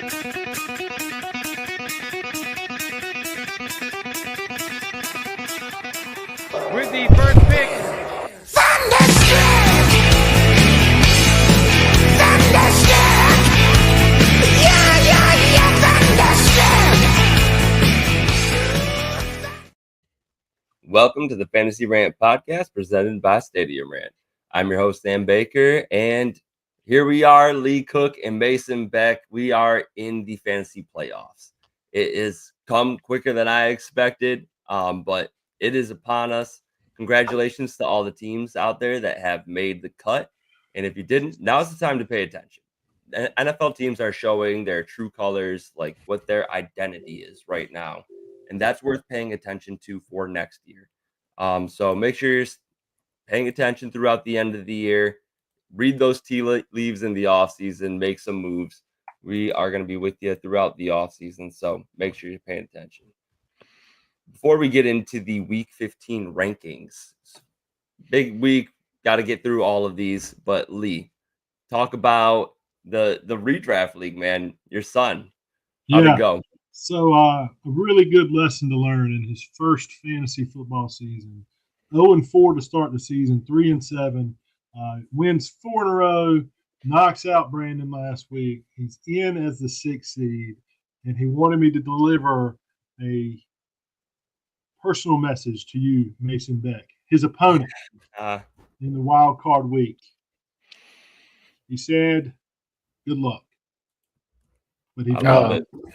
With the first pick, Thunderstruck! Thunderstruck! Yeah, Thunderstruck! Welcome to the Fantasy Rant podcast presented by Stadium Rant. I'm your host, Sam Baker, and here we are, Lee Cook and Mason Beck. We are in the fantasy playoffs. It has come quicker than I expected, but it is upon us. Congratulations to all the teams out there that have made the cut. And if you didn't, now's the time to pay attention. NFL teams are showing their true colors, like what their identity is right now. And that's worth paying attention to for next year. So make sure you're paying attention throughout the end of the year. Read those tea leaves in the offseason, make some moves. We are going to be with you throughout the offseason, so make sure you're paying attention. Before we get into the Week 15 rankings, big week, got to get through all of these. But Lee, talk about the redraft league, man. Your son, how'd it go? So a really good lesson to learn in his first fantasy football season. 0-4 to start the season, 3-7, wins 4 in a row, knocks out Brandon last week. He's in as the 6th seed, and he wanted me to deliver a personal message to you, Mason Beck, his opponent in the wild card week. He said, "Good luck." But he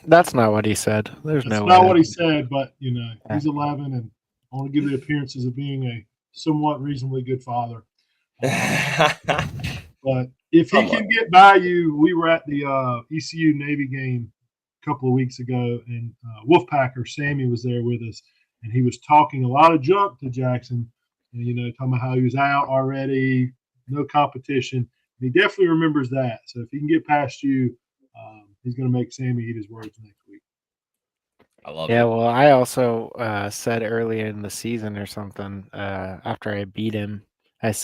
that's not what he said. That's not what he said, but he's 11, and I want to give the appearances of being a somewhat reasonably good father. But if he can get by you, we were at the ECU Navy game a couple of weeks ago, and Wolfpacker Sammy was there with us, and he was talking a lot of junk to Jackson, and talking about how he was out already, no competition. And he definitely remembers that. So if he can get past you, he's going to make Sammy eat his words next week. I love it. Yeah, well, I also said early in the season or something, after I beat him, I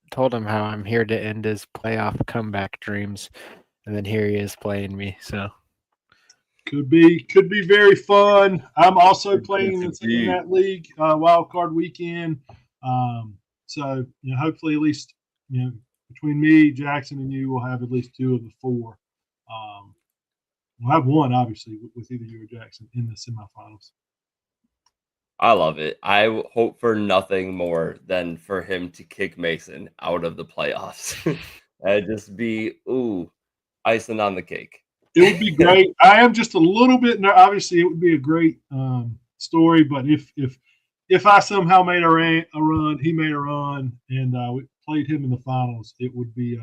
told him how I'm here to end his playoff comeback dreams, and then here he is playing me. So could be very fun. I'm also playing in that league, wild card weekend. So hopefully at least between me, Jackson, and you, we'll have at least 2 of the 4. We'll have one, obviously, with either you or Jackson in the semifinals. I love it. I hope for nothing more than for him to kick Mason out of the playoffs. That'd just be, icing on the cake. It would be great. I am just a little bit, obviously, it would be a great story, but if I somehow made a run, he made a run, and we played him in the finals, it would be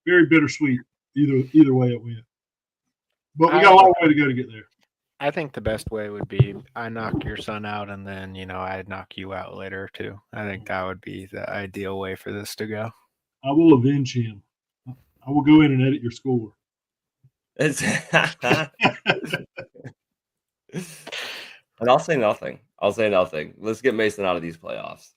very bittersweet either way it went. But we got a long way to go to get there. I think the best way would be I knock your son out, and then I knock you out later too. I think that would be the ideal way for this to go. I will avenge him. I will go in and edit your score. And I'll say nothing. Let's get Mason out of these playoffs.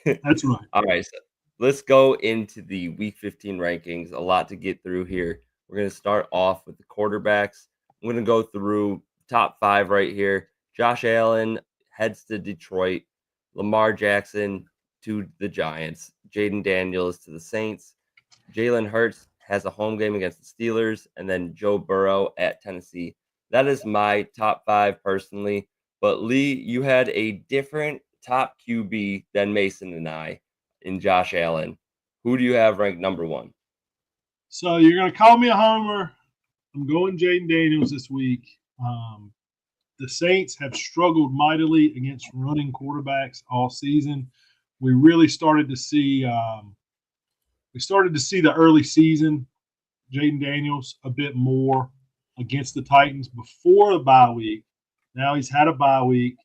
That's right. All right, so let's go into the Week 15 rankings. A lot to get through here. We're going to start off with the quarterbacks. I'm going to go through top 5 right here. Josh Allen heads to Detroit. Lamar Jackson to the Giants. Jaden Daniels to the Saints. Jalen Hurts has a home game against the Steelers. And then Joe Burrow at Tennessee. That is my top 5 personally. But Lee, you had a different top QB than Mason and I in Josh Allen. Who do you have ranked number 1? So you're going to call me a homer. I'm going Jaden Daniels this week. The Saints have struggled mightily against running quarterbacks all season. We really started to see the early season Jaden Daniels a bit more against the Titans before the bye week. Now he's had a bye week.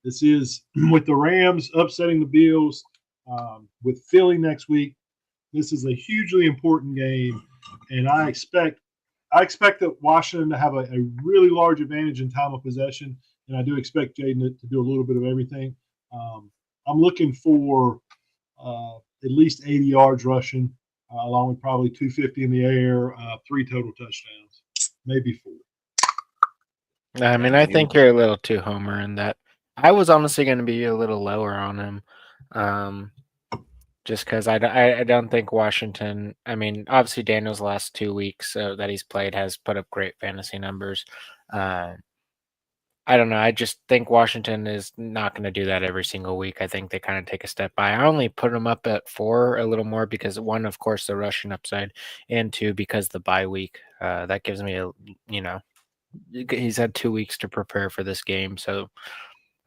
This is with the Rams upsetting the Bills, with Philly next week. This is a hugely important game, and I expect that Washington to have a really large advantage in time of possession, and I do expect Jaden to do a little bit of everything. I'm looking for at least 80 yards rushing, along with probably 250 in the air, 3 total touchdowns, maybe 4. I mean, I think you're a little too homer in that. I was honestly going to be a little lower on him, um, just because I don't think Washington. I mean, obviously Daniel's last 2 weeks that he's played has put up great fantasy numbers. Uh, I don't know. I just think Washington is not going to do that every single week. I think they kind of take a step by. I only put them up at 4 a little more because one, of course, the rushing upside, and two, because the bye week. That gives me you know, he's had 2 weeks to prepare for this game, so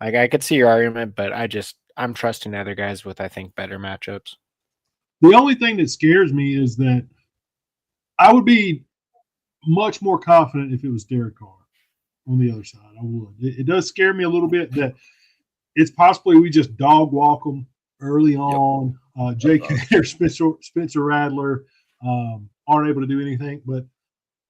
like I could see your argument, but I'm trusting other guys with I think better matchups. The only thing that scares me is that I would be much more confident if it was Derek Carr on the other side. I would. It does scare me a little bit that it's possibly we just dog walk them early on. J.K. or Spencer Rattler aren't able to do anything. But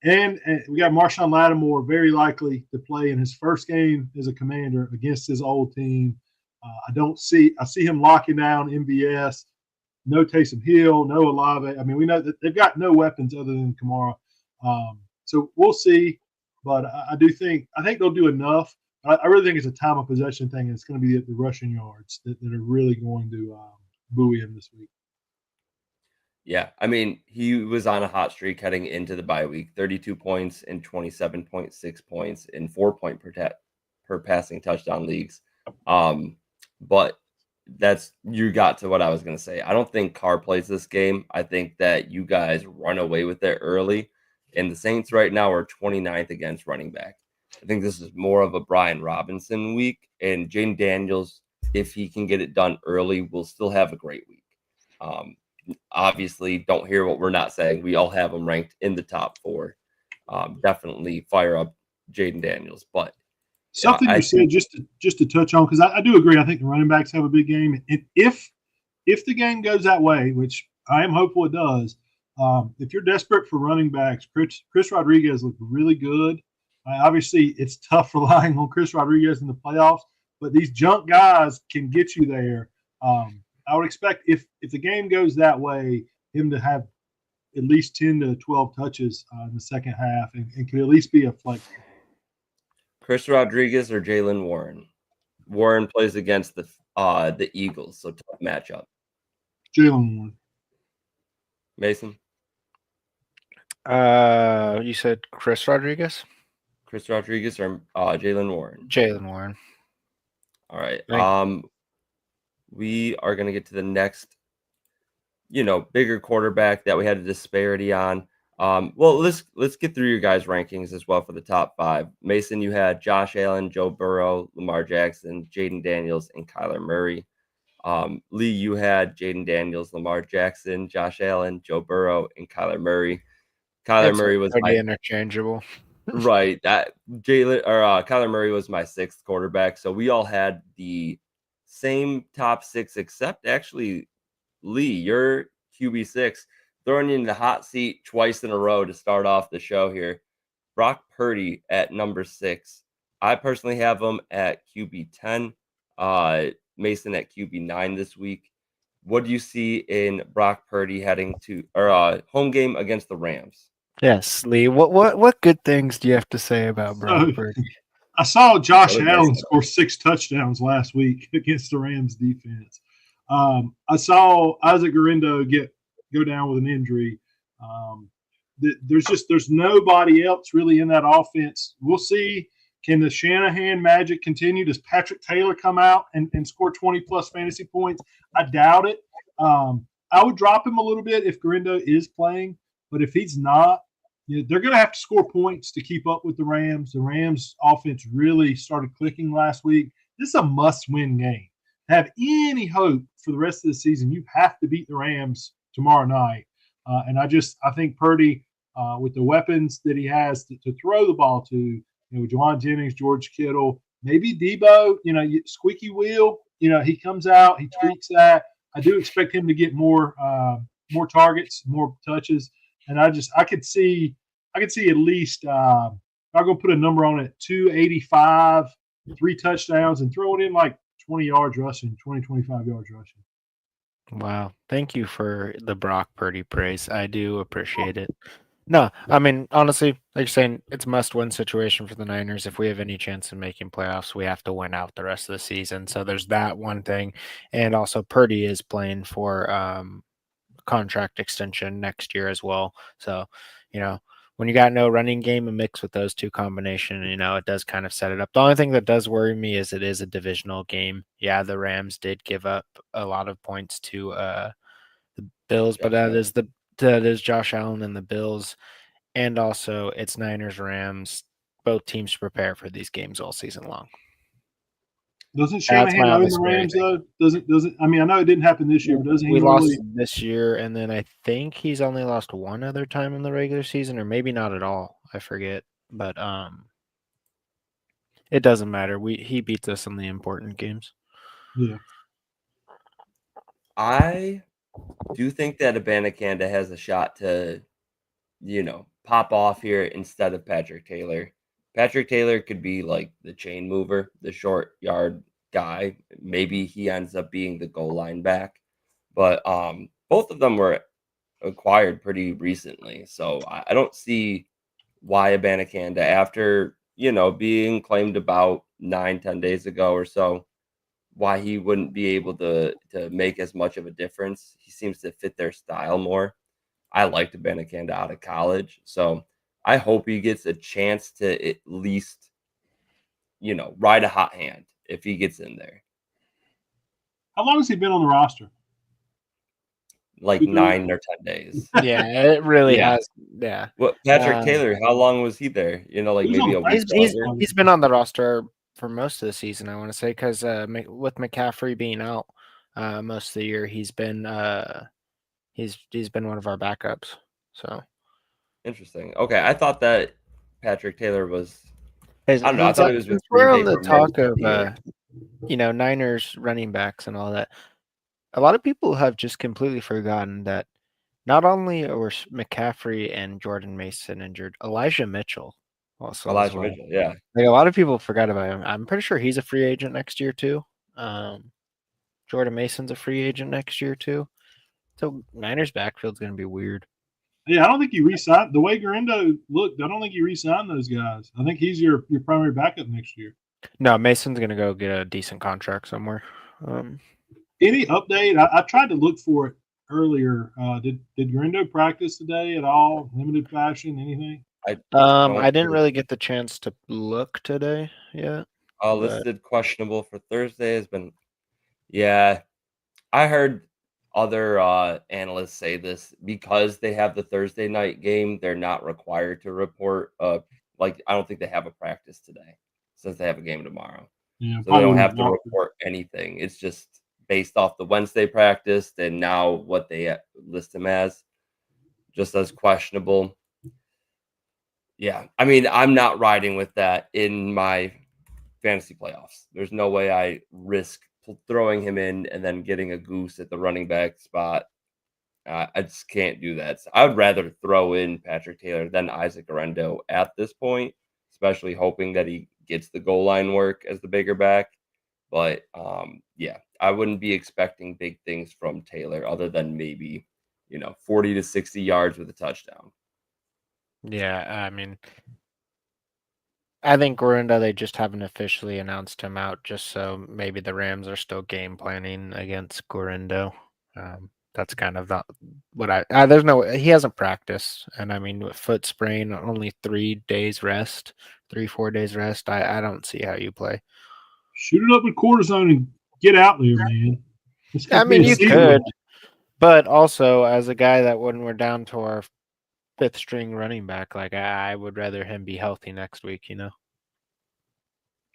and we got Marshawn Lattimore very likely to play in his first game as a Commander against his old team. I see him locking down MVS. No Taysom Hill, no Olave. I mean, we know that they've got no weapons other than Kamara. So we'll see. But I think they'll do enough. I really think it's a time of possession thing, and it's going to be the rushing yards that are really going to buoy him this week. Yeah, I mean, he was on a hot streak heading into the bye week, 32 points and 27.6 points in 4-point per passing touchdown leagues. But you got to what I was going to say. I don't think Carr plays this game. I think that you guys run away with it early. And the Saints right now are 29th against running back. I think this is more of a Brian Robinson week. And Jaden Daniels, if he can get it done early, will still have a great week. Obviously, don't hear what we're not saying. We all have him ranked in the top 4. Definitely fire up Jaden Daniels. But something you said just to touch on, because I do agree. I think the running backs have a big game. If the game goes that way, which I am hopeful it does, if you're desperate for running backs, Chris Rodriguez looked really good. Obviously, it's tough relying on Chris Rodriguez in the playoffs, but these junk guys can get you there. I would expect if the game goes that way, him to have at least 10 to 12 touches in the second half and could at least be a flex. Chris Rodriguez or Jaylen Warren? Warren plays against the Eagles, so tough matchup. Jaylen Warren. Mason? You said Chris Rodriguez? Chris Rodriguez or Jaylen Warren? Jaylen Warren. All right. We are going to get to the next, bigger quarterback that we had a disparity on. Well, let's get through your guys' rankings as well for the top 5. Mason, you had Josh Allen, Joe Burrow, Lamar Jackson, Jaden Daniels, and Kyler Murray. Lee, you had Jaden Daniels, Lamar Jackson, Josh Allen, Joe Burrow, and Kyler Murray. Murray was pretty interchangeable. Right. That Kyler Murray was my 6th quarterback. So we all had the same top 6, except actually Lee, your QB6, throwing you in the hot seat twice in a row to start off the show here. Brock Purdy at number 6. I personally have him at QB 10. Mason at QB 9 this week. What do you see in Brock Purdy heading to home game against the Rams? Yes, Lee. What good things do you have to say about Brock Purdy? I saw Josh Allen score 6 touchdowns last week against the Rams defense. I saw Isaac Guerrero go down with an injury. There's nobody else really in that offense. We'll see. Can the Shanahan magic continue? Does Patrick Taylor come out and score 20-plus fantasy points? I doubt it. I would drop him a little bit if Guerrero is playing, but if he's not, they're going to have to score points to keep up with the Rams. The Rams offense really started clicking last week. This is a must-win game. To have any hope for the rest of the season, you have to beat the Rams tomorrow night. And I think Purdy, with the weapons that he has to throw the ball to, Juwan Jennings, George Kittle, maybe Debo, squeaky wheel, he comes out, he tweaks that. I do expect him to get more targets, more touches. And I could see at least I'm going to put a number on it, 285, 3 touchdowns, and throw it in like 20 yards rushing, 25 yards rushing. Wow. Thank you for the Brock Purdy praise. I do appreciate it. No, I mean, honestly, like you're saying, it's a must-win situation for the Niners. If we have any chance of making playoffs, we have to win out the rest of the season. So there's that one thing, and also Purdy is playing for contract extension next year as well. So, when you got no running game and mix with those two combination, it does kind of set it up. The only thing that does worry me is it is a divisional game. Yeah, the Rams did give up a lot of points to the Bills, but that is Josh Allen and the Bills, and also it's Niners Rams. Both teams prepare for these games all season long. Doesn't That's Shanahan my own only the scary Rams thing. though? Doesn't I mean I know it didn't happen this year, but doesn't he We lost normally? this year, and then I think he's only lost one other time in the regular season, or maybe not at all. I forget, but it doesn't matter. He beats us in the important games. Yeah. I do think that Abanikanda has a shot to, pop off here instead of Patrick Taylor. Patrick Taylor could be like the chain mover, the short yard guy. Maybe he ends up being the goal line back. But both of them were acquired pretty recently. So I don't see why Abanikanda, after, being claimed about 9-10 days ago or so, why he wouldn't be able to make as much of a difference. He seems to fit their style more. I liked Abanikanda out of college, so I hope he gets a chance to at least, ride a hot hand if he gets in there. How long has he been on the roster? Like 2, 3? 9 or 10 days. Yeah, it really Yeah. has. Yeah, What Patrick uh, Taylor, how long was he there? Like He was on maybe the a week practice he's squad longer? longer. he's been on the roster for most of the season. I want to say because with McCaffrey being out most of the year, he's been one of our backups. So Interesting. Okay, I thought that Patrick Taylor was. Hey, I don't know. I thought it was with since Green we're on Bay the for most talk of of the year. Niners running backs and all that, a lot of people have just completely forgotten that not only were McCaffrey and Jordan Mason injured, Elijah Mitchell also as Elijah well. Mitchell, yeah. Like a lot of people forgot about him. I'm pretty sure he's a free agent next year too. Jordan Mason's a free agent next year too. So Niners backfield's gonna be weird. Yeah, I don't think he re-signed the way Garindo looked. I don't think he re-signed those guys. I think he's your primary backup next year. No, Mason's gonna go get a decent contract somewhere. Um, Any update? I tried to look for it earlier. Did Garindo practice today at all? Limited fashion? Anything? I don't I didn't think really get the chance to look today yet, but listed questionable for Thursday has been. Yeah, I heard other analysts say this because they have the Thursday night game. They're not required to report. Like I don't think they have a practice today since they have a game tomorrow, Yeah, so they probably don't wouldn't have have to walked. report anything. It's just based off the Wednesday practice and now what they list him as, just as questionable. Yeah, I mean, I'm not riding with that in my fantasy playoffs. There's no way I risk throwing him in and then getting a goose at the running back spot. I just can't do that. So I would rather throw in Patrick Taylor than Isaac Arendo at this point, especially hoping that he gets the goal line work as the bigger back. But yeah, I wouldn't be expecting big things from Taylor other than maybe 40 to 60 yards with a touchdown. yeah, I mean, I think Gorindo, they just haven't officially announced him out, just so maybe the Rams are still game planning against Gorindo. That's kind of what there's no, he hasn't practiced. And I mean, with foot sprain, only 3 days rest, 4 days rest. I don't see how you play. Shoot it up with cortisone and get out there, man. This I could be mean, a you season. could, but also as a guy that when we're down to our fifth string running back, like I would rather him be healthy next week.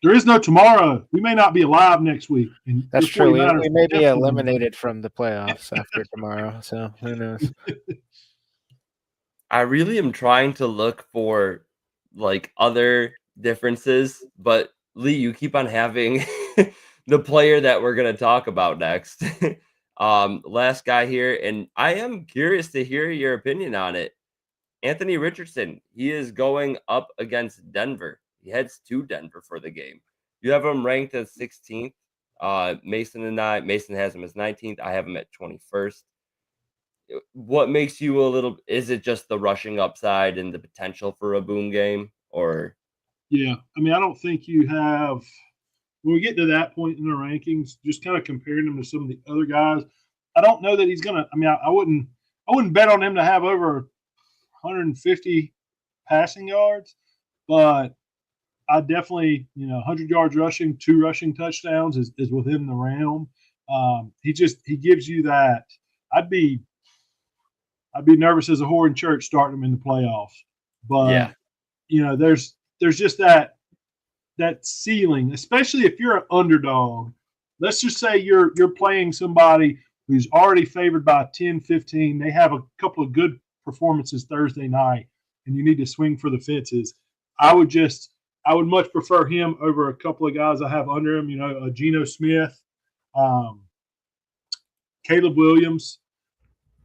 There is no tomorrow. We may not be alive next week. And That's your true. We 49ers may be definitely. eliminated from the playoffs after tomorrow, so who knows? I really am trying to look for like other differences, but Lee, you keep on having the player that we're gonna talk about next. Last guy here, and I am curious to hear your opinion on it. Anthony Richardson, he is going up against Denver. He heads to Denver for the game. You have him ranked as 16th. Mason has him as 19th. I have him at 21st. what makes you a little? Is it just the rushing upside and the potential for a boom game, or Yeah, I mean, I don't think you have when we get to that point in the rankings, just kind of comparing him to some of the other guys. I don't know that he's gonna. I mean, I wouldn't bet on him to have over 150 passing yards, but I definitely, 100 yards rushing, 2 rushing touchdowns is within the realm. He gives you that. I'd be I'd be nervous as a whore in church starting him in the playoffs, yeah? but there's just that ceiling, especially if you're an underdog. Let's just say you're playing somebody who's already favored by 10, 15. They have a couple of good performances Thursday night, and you need to swing for the fences. I would just I would much prefer him over a couple of guys I have under him. Geno Smith, um, Caleb Williams.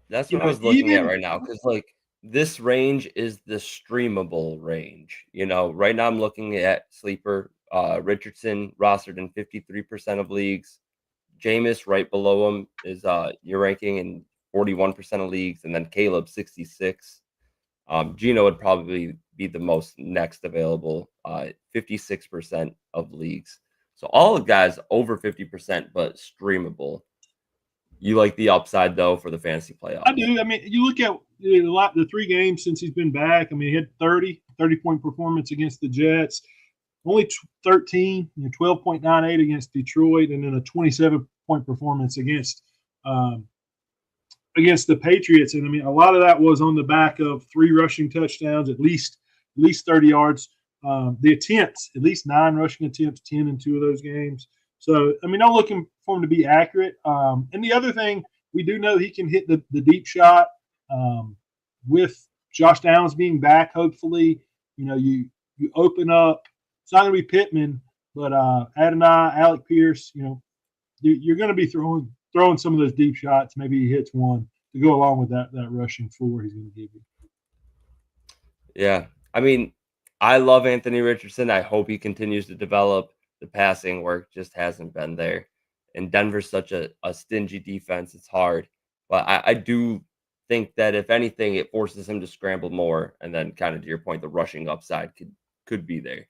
That's what I was looking at Even right now because like this range is the streamable range. Right now I'm looking at sleeper Richardson rostered in 53% of leagues. Jameis right below him is your ranking in 41% of leagues, and then Caleb 66. Gino would probably be the most next available, 56% of leagues. So all the guys over 50%, but streamable. You like the upside though for the fantasy playoffs. I do. I mean, you look at the 3 games since he's been back. I mean, he had 30-point performance against the Jets, only 13, 12.98 against Detroit, and then a 27-point performance um, against the Patriots. And I mean, a lot of that was on the back of 3 rushing touchdowns, at least 30 yards. The attempts, at least 9 rushing attempts, 10 in 2 of those games. So I mean, I'm looking for him to be accurate. And the other thing, we do know he can hit the deep shot. With Josh Downs being back, hopefully, you open up. It's not going to be Pittman, but Adonai, Alec Pierce. You're going to be throwing some of those deep shots. Maybe he hits one to go along with that rushing floor he's going to give you. Yeah. I mean, I love Anthony Richardson. I hope he continues to develop. The passing work just hasn't been there. And Denver's such a stingy defense. It's hard. But I do think that if anything, it forces him to scramble more. And then kind of to your point, the rushing upside could be there.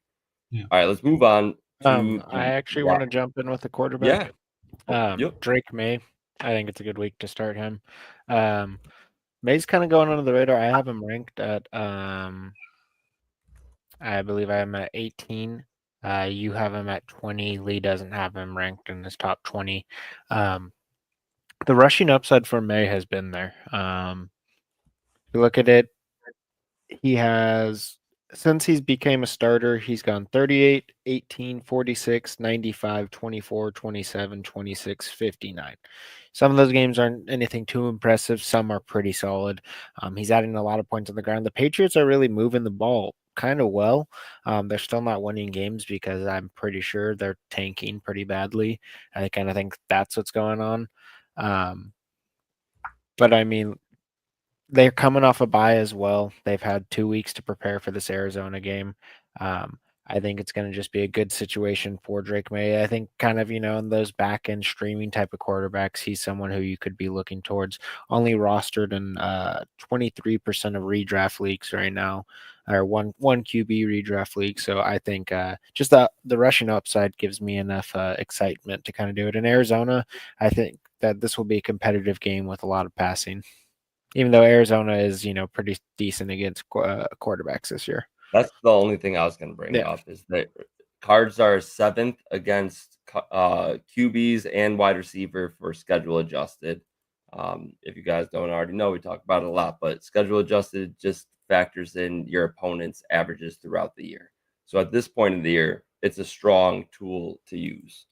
Yeah. All right, let's move on to I actually want to jump in with the quarterback. Yep. Drake May. I think it's a good week to start him. May's kind of going under the radar. I have him ranked at I believe I have him at 18. You have him at 20. Lee doesn't have him ranked in his top 20. The rushing upside for May has been there. You look at it, he has, since he's became a starter, he's gone 38, 18, 46, 95, 24, 27, 26, 59. Some of those games aren't anything too impressive. Some are pretty solid. He's adding a lot of points on the ground. The Patriots are really moving the ball kind of well. They're still not winning games because I'm pretty sure they're tanking pretty badly. I kind of think that's what's going on. But I mean, they're coming off a bye as well. They've had 2 weeks to prepare for this Arizona game. I think it's going to just be a good situation for Drake May. I think kind of, in those back end streaming type of quarterbacks, he's someone who you could be looking towards. Only rostered in 23% of redraft leagues right now, or one QB redraft league. So I think just the rushing upside gives me enough excitement to kind of do it. In Arizona, I think that this will be a competitive game with a lot of passing. Even though Arizona is, pretty decent against quarterbacks this year. That's the only thing I was going to bring up is that Cards are 7th against QBs and wide receiver for schedule adjusted. If you guys don't already know, we talk about it a lot, but schedule adjusted just factors in your opponent's averages throughout the year. So at this point in the year, it's a strong tool to use.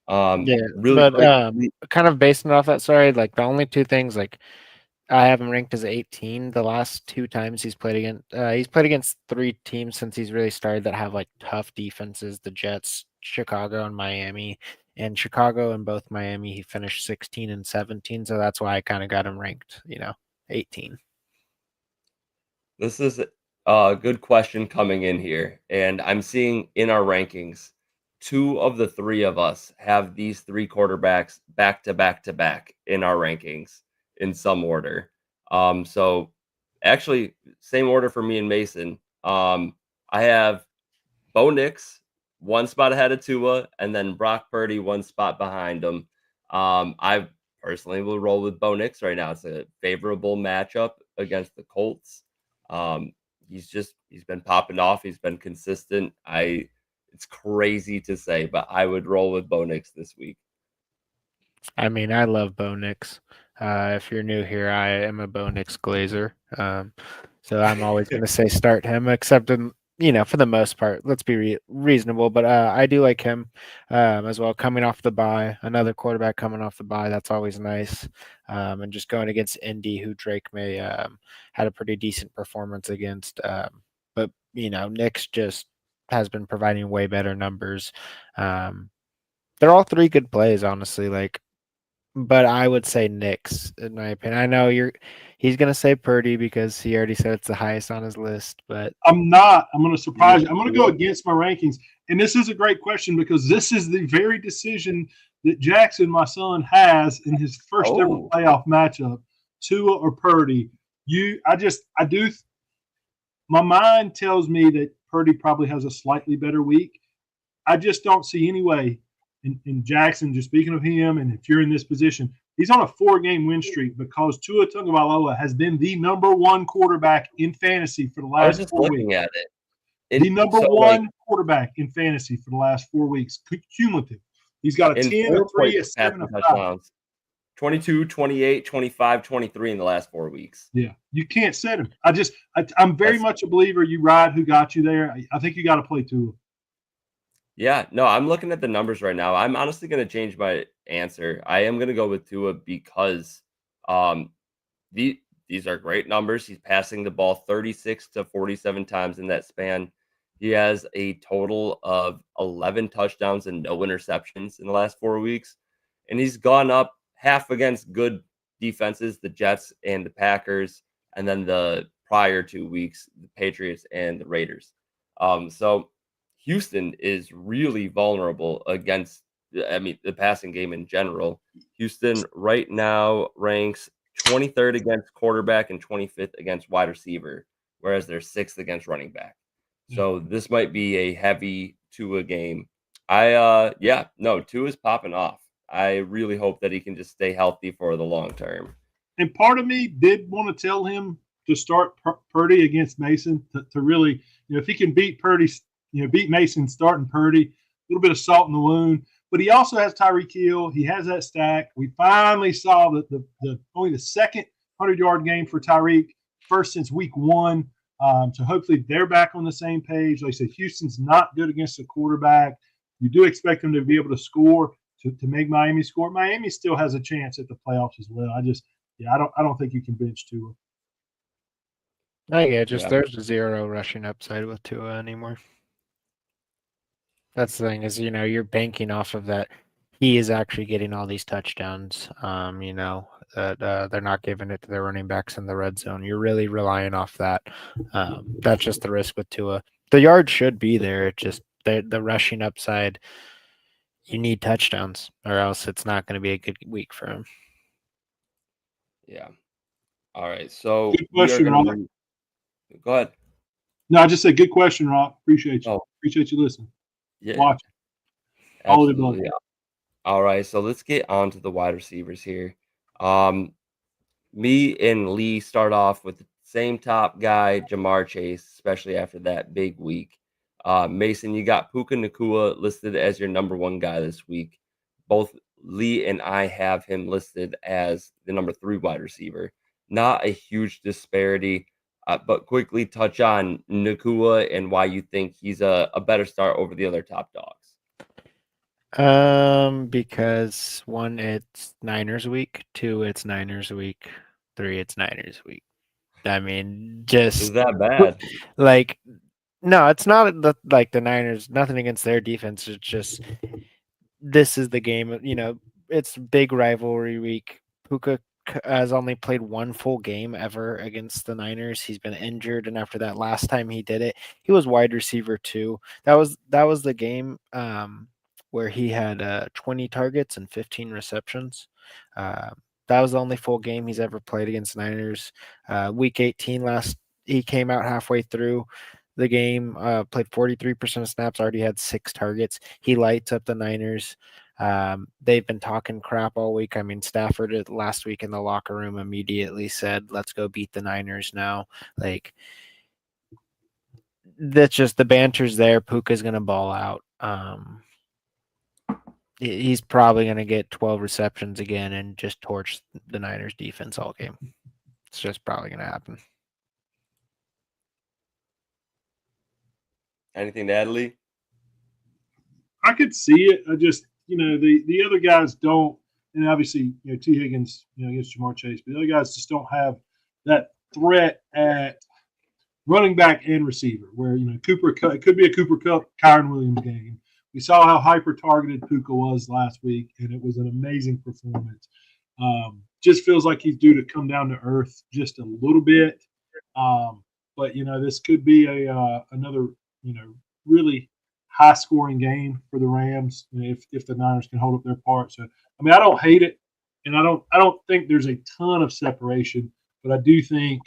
Really but kind of basing it off that, like the only 2 things, like I have him ranked as 18. The last 2 times he's played against 3 teams since he's really started that have like tough defenses: the Jets, Chicago, and Miami. And Chicago and both Miami, he finished 16 and 17. So that's why I kind of got him ranked, 18. This is a good question coming in here, and I'm seeing in our rankings, 2 of the 3 of us have these 3 quarterbacks back to back to back in our rankings in some order. So actually, same order for me and Mason. I have Bo Nix one spot ahead of Tua, and then Brock Purdy one spot behind him. I personally will roll with Bo Nix right now. It's a favorable matchup against the Colts. Um, he's been popping off. He's been consistent. It's crazy to say, but I would roll with Bo Nix this week. I mean, I love Bo Nix. If you're new here, I am a Bo Nix glazer. So I'm always going to say start him, except for the most part, let's be reasonable. But I do like him as well. Coming off the bye, another quarterback coming off the bye, that's always nice. And just going against Indy, who Drake May had a pretty decent performance against. But Nix just has been providing way better numbers. They're all three good plays, honestly. But I would say Knicks, in my opinion. I know he's gonna say Purdy because he already said it's the highest on his list, but I'm not. I'm going to surprise you. I'm going to go Yeah. against my rankings. And this is a great question because this is the very decision that Jackson, my son, has in his first ever Oh. playoff matchup: Tua or Purdy. I do. My mind tells me that Purdy probably has a slightly better week. I just don't see any way. In Jackson, just speaking of him, and if you're in this position, he's on a 4-game win streak because Tua Tagovailoa has been the number one quarterback in fantasy for the I was last just 4 looking weeks. at it. The number one quarterback in fantasy for the last 4 weeks, cumulative. He's got a In 10, a 4 3, a points 7, passing a 5. touchdowns. 22, 28, 25, 23 in the last 4 weeks. Yeah, you can't set him. I'm very much a believer you ride who got you there. I think you got to play Tua. Yeah, no, I'm looking at the numbers right now. I'm honestly going to change my answer. I am going to go with Tua because um, these are great numbers. He's passing the ball 36 to 47 times in that span. He has a total of 11 touchdowns and no interceptions in the last 4 weeks. And he's gone up half against good defenses, the Jets and the Packers, and then the prior 2 weeks, the Patriots and the Raiders. So Houston is really vulnerable against, the passing game in general. Houston right now ranks 23rd against quarterback and 25th against wide receiver, whereas they're 6th against running back. So this might be a heavy Tua game. Tua's popping off. I really hope that he can just stay healthy for the long term. And part of me did want to tell him to start Purdy against Mason to really, if he can beat Purdy, beat Mason starting Purdy, a little bit of salt in the wound. But he also has Tyreek Hill. He has that stack. We finally saw the only the second 100-yard game for Tyreek, first since week 1. So hopefully they're back on the same page. Like I said, Houston's not good against the quarterback. You do expect them to be able to score to make Miami score. Miami still has a chance at the playoffs as well. I don't think you can bench Tua. oh yeah, just Yeah. there's zero rushing upside with Tua anymore. That's the thing is, you're banking off of that. He is actually getting all these touchdowns. That they're not giving it to their running backs in the red zone. You're really relying off that. That's just the risk with Tua. The yard should be there. It just the rushing upside. You need touchdowns, or else it's not going to be a good week for him. Yeah. All right. So Good we are question, going Rock. to go ahead. No, I just said good question, Rock. Appreciate you. Oh. Appreciate you listening. Yeah. Watch. All of the above. Absolutely. All right. So let's get on to the wide receivers here. Me and Lee start off with the same top guy, Jamar Chase, especially after that big week. Mason, you got Puka Nacua listed as your number 1 guy this week. Both Lee and I have him listed as the number 3 wide receiver. Not a huge disparity, but quickly touch on Nacua and why you think he's a better start over the other top dogs. Because 1, it's Niners week. 2, it's Niners week. 3, it's Niners week. I mean, Is just that bad? like, no, it's not like the Niners. Nothing against their defense. It's just this is the game. It's big rivalry week. Puka has only played 1 full game ever against the Niners. He's been injured, and after that last time he did it, he was wide receiver 2. That was the game where he had 20 targets and 15 receptions. That was the only full game he's ever played against Niners. Week 18 he came out halfway through the game, played 43% of snaps, already had 6 targets. He lights up the Niners. They've been talking crap all week. I mean, Stafford last week in the locker room immediately said, "Let's go beat the Niners now." Like, that's just the banter's there. Puka's going to ball out. He's probably going to get 12 receptions again and just torch the Niners defense all game. It's just probably going to happen. Anything to add, Lee? I could see it. I just, the other guys don't, and obviously, T. Higgins, against Jamar Chase, but the other guys just don't have that threat at running back and receiver. Where Cooper, it could be a Cooper Kupp, Kyron Williams game. We saw how hyper targeted Puka was last week, and it was an amazing performance. Just feels like he's due to come down to earth just a little bit. But this could be another really high scoring game for the Rams if the Niners can hold up their part. So I mean, I don't hate it, and I don't think there's a ton of separation, but I do think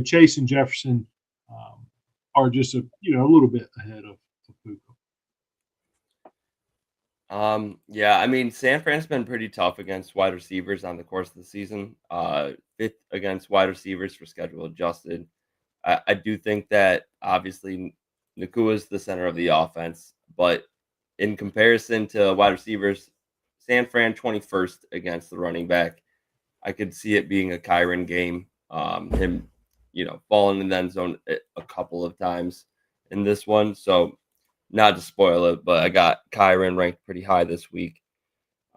Chase and Jefferson are just a little bit ahead of Puka. Yeah, I mean, San Fran's been pretty tough against wide receivers on the course of the season. 5th against wide receivers for schedule adjusted. I do think that obviously Nakua is the center of the offense, but in comparison to wide receivers, San Fran 21st against the running back. I could see it being a Kyron game. Him, falling in the end zone a couple of times in this one. So not to spoil it, but I got Kyron ranked pretty high this week.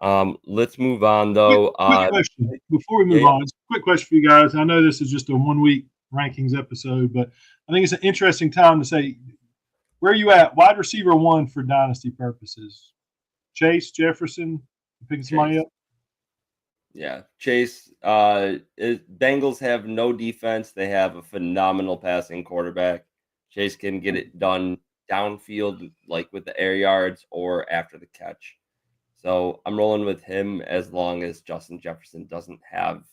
Let's move on though. Quick question before we move on. It's a quick question for you guys. I know this is just a 1 week rankings episode, but I think it's an interesting time to say, where are you at? Wide receiver 1 for dynasty purposes. Chase, Jefferson, picking somebody up? Yeah, Chase. Bengals have no defense. They have a phenomenal passing quarterback. Chase can get it done downfield, like with the air yards or after the catch. So I'm rolling with him as long as Justin Jefferson doesn't have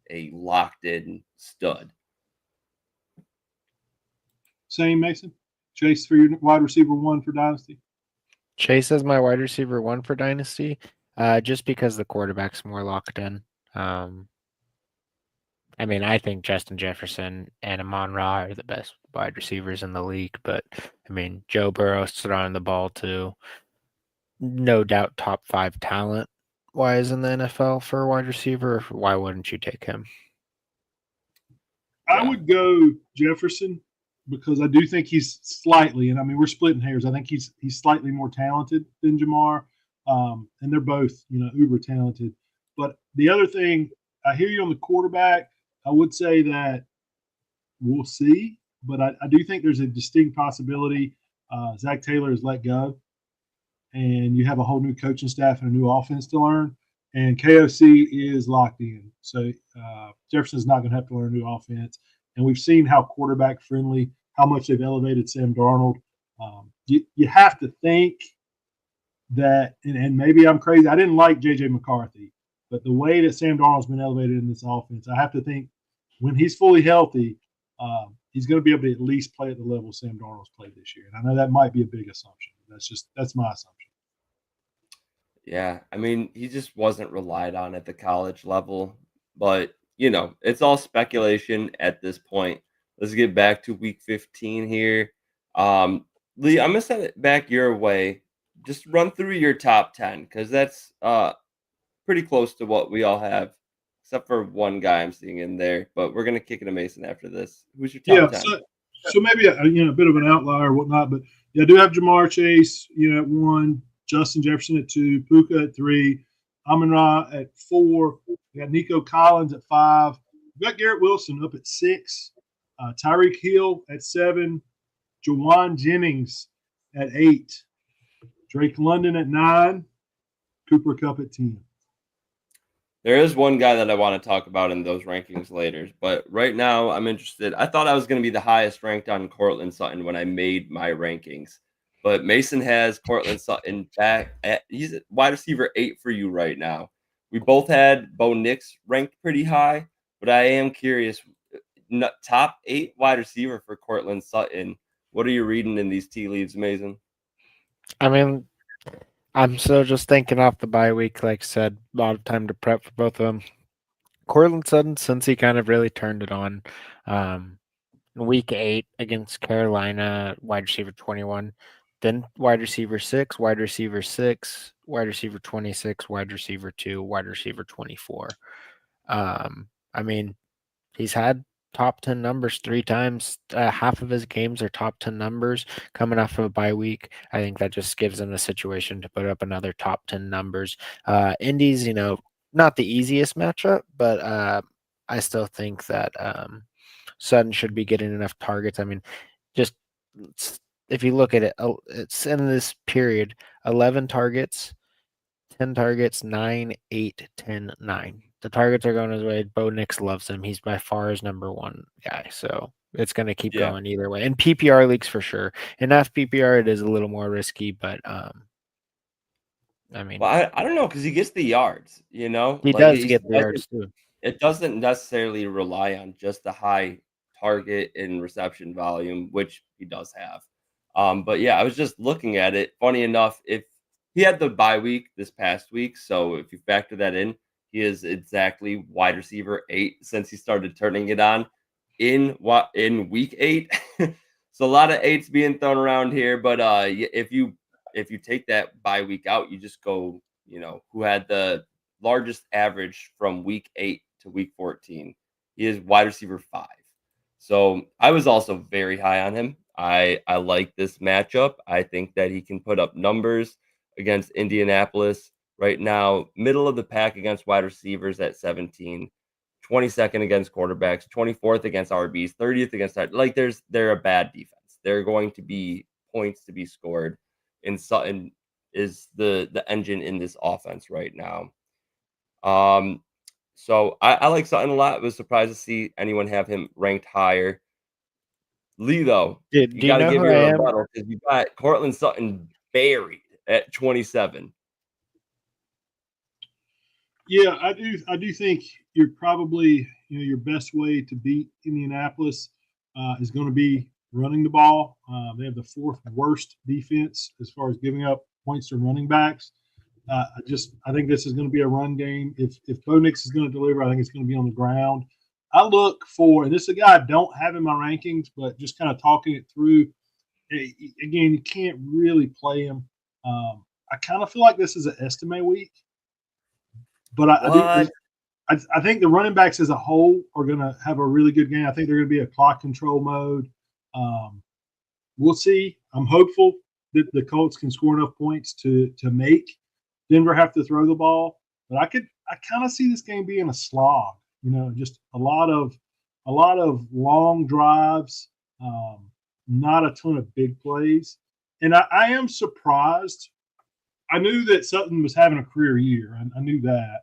a locked in stud. Same, Mason? Chase for your wide receiver 1 for dynasty? Chase is my wide receiver 1 for dynasty, just because the quarterback's more locked in. I mean, I think Justin Jefferson and Amon-Ra are the best wide receivers in the league, but I mean, Joe Burrow's throwing the ball to no doubt top 5 talent wise in the NFL for a wide receiver. Why wouldn't you take him? I would go Jefferson because I do think he's slightly, and I mean, we're splitting hairs. I think he's slightly more talented than Jamar, and they're both, uber talented. But the other thing, I hear you on the quarterback. I would say that we'll see, but I do think there's a distinct possibility Zach Taylor is let go, and you have a whole new coaching staff and a new offense to learn, and KOC is locked in. So Jefferson's not going to have to learn a new offense, and we've seen how quarterback friendly, how much they've elevated Sam Darnold. You have to think that, and maybe I'm crazy, I didn't like J.J. McCarthy, but the way that Sam Darnold's been elevated in this offense, I have to think when he's fully healthy, he's going to be able to at least play at the level Sam Darnold's played this year. And I know that might be a big assumption. That's my assumption. Yeah, I mean, he just wasn't relied on at the college level, but it's all speculation at this point. Let's get back to week 15 here. Lee, I'm gonna send it back your way. Just run through your top 10 because that's pretty close to what we all have, except for one guy I'm seeing in there. But we're gonna kick it to Mason after this. Who's your top 10? So maybe a bit of an outlier or whatnot, but I do have Jamar Chase, at 1, Justin Jefferson at 2, Puka at 3, Amon-Ra at 4. We got Nico Collins at 5. We got Garrett Wilson up at 6. Tyreek Hill at 7. Jawan Jennings at 8. Drake London at 9. Cooper Kupp at 10. There is one guy that I want to talk about in those rankings later, but right now I'm interested. I thought I was going to be the highest ranked on Courtland Sutton when I made my rankings, but Mason has Courtland Sutton back he's wide receiver 8 for you right now. We both had Bo Nix ranked pretty high, but I am curious. Top 8 wide receiver for Cortland Sutton. What are you reading in these tea leaves, Mason? I mean, I'm still just thinking off the bye week. Like I said, a lot of time to prep for both of them. Cortland Sutton, since he kind of really turned it on, week 8 against Carolina, wide receiver 21, then wide receiver 6, wide receiver 6, wide receiver 26, wide receiver 2, wide receiver 24. I mean, he's had top 10 numbers 3 times. Half of his games are top 10 numbers coming off of a bye week. I think that just gives him a situation to put up another top 10 numbers. Indy's, not the easiest matchup, but I still think that Sutton should be getting enough targets. I mean, just if you look at it, it's in this period 11 targets, 10 targets, 9, 8, 10, 9. The targets are going his way. Bo Nix loves him. He's by far his number one guy. So it's going to keep going either way. And PPR leagues for sure. In FPPR, it is a little more risky, but I mean, well, I don't know because he gets the yards, he like does get the yards too. it doesn't necessarily rely on just the high target and reception volume, which he does have. But yeah, I was just looking at it. Funny enough, if he had the bye week this past week, so if you factor that in, he is exactly wide receiver 8 since he started turning it on in week 8. So a lot of 8s being thrown around here, but if you take that bye week out, you just go, who had the largest average from week 8 to week 14. He is wide receiver 5. So I was also very high on him. I like this matchup. I think that he can put up numbers against Indianapolis right now, middle of the pack against wide receivers at 17, 22nd against quarterbacks, 24th against RBs, 30th against they're a bad defense. They're going to be points to be scored, and Sutton is the engine in this offense right now. So I like Sutton a lot. I was surprised to see anyone have him ranked higher. Lee, though, Do you you got to know give who your I am? rebuttal because you got Cortland Sutton buried at 27. Yeah, I do think you're probably your best way to beat Indianapolis is going to be running the ball. They have the 4th worst defense as far as giving up points to running backs. I think this is going to be a run game. If Bo Nix is going to deliver, I think it's going to be on the ground. I look for, and this is a guy I don't have in my rankings, but just kind of talking it through. Again, you can't really play him. I kind of feel like this is an estimate week, but I think the running backs as a whole are going to have a really good game. I think they're going to be a clock control mode. We'll see. I'm hopeful that the Colts can score enough points to make Denver have to throw the ball. But I kind of see this game being a slog. Just a lot of long drives, not a ton of big plays. And I am surprised. I knew that Sutton was having a career year. I knew that.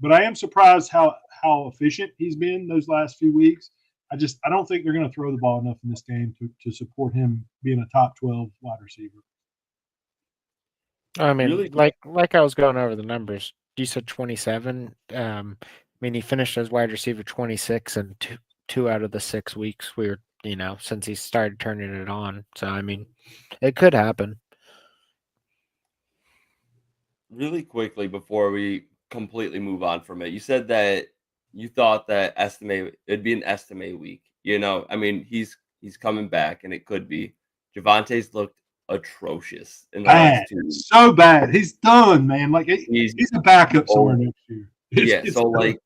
But I am surprised how efficient he's been those last few weeks. I don't think they're going to throw the ball enough in this game to support him being a top 12 wide receiver. I mean, Really? like I was going over the numbers. You said 27. I mean, he finished as wide receiver 26 and two out of the 6 weeks we were, since he started turning it on. So I mean, it could happen. Really quickly before we completely move on from it, you said that you thought that it'd be an estimate week. I mean, he's coming back, and it could be. Javante's looked atrocious in the last 2 weeks. So bad. He's done, man. Like he's a backup somewhere next year. So like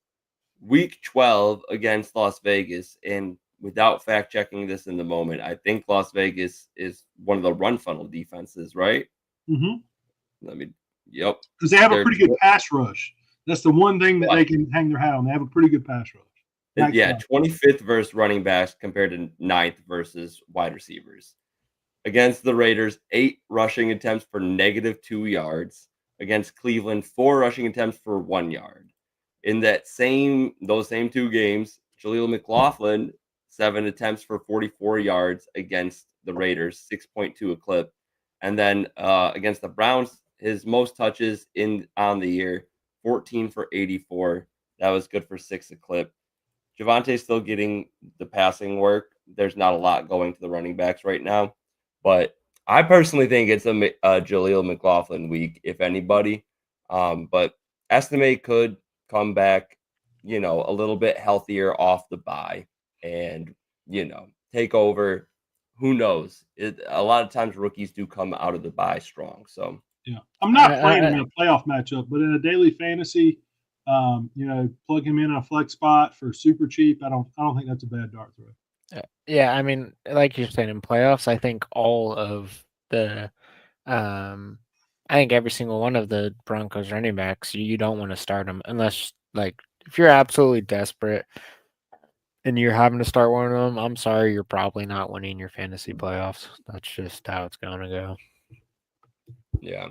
week 12 against Las Vegas, and without fact checking this in the moment, I think Las Vegas is one of the run funnel defenses, right? Mm-hmm. Yep. Because they have a pretty good pass rush. That's the one thing that they can hang their hat on. They have a pretty good pass rush. Yeah, 25th versus running backs compared to 9th versus wide receivers. Against the Raiders, 8 rushing attempts for -2 yards. Against Cleveland, 4 rushing attempts for 1 yard. In those same 2 games, Jaleel McLaughlin, 7 attempts for 44 yards against the Raiders, 6.2 a clip. And then against the Browns, his most touches on the year, 14 for 84. That was good for 6 a clip. Javonte's still getting the passing work. There's not a lot going to the running backs right now, but I personally think it's a Jaleel McLaughlin week, if anybody. But Estimate could come back, a little bit healthier off the bye and, take over. Who knows? A lot of times rookies do come out of the bye strong. So Yeah, I'm not I- playing him I- in a playoff matchup, but in a daily fantasy, plug him in a flex spot for super cheap. I don't think that's a bad dart throw. Yeah, I mean, like you're saying in playoffs, I think all of the, I think every single one of the Broncos running backs, you don't want to start them unless, like, if you're absolutely desperate and you're having to start one of them. I'm sorry, you're probably not winning your fantasy playoffs. That's just how it's going to go. yeah.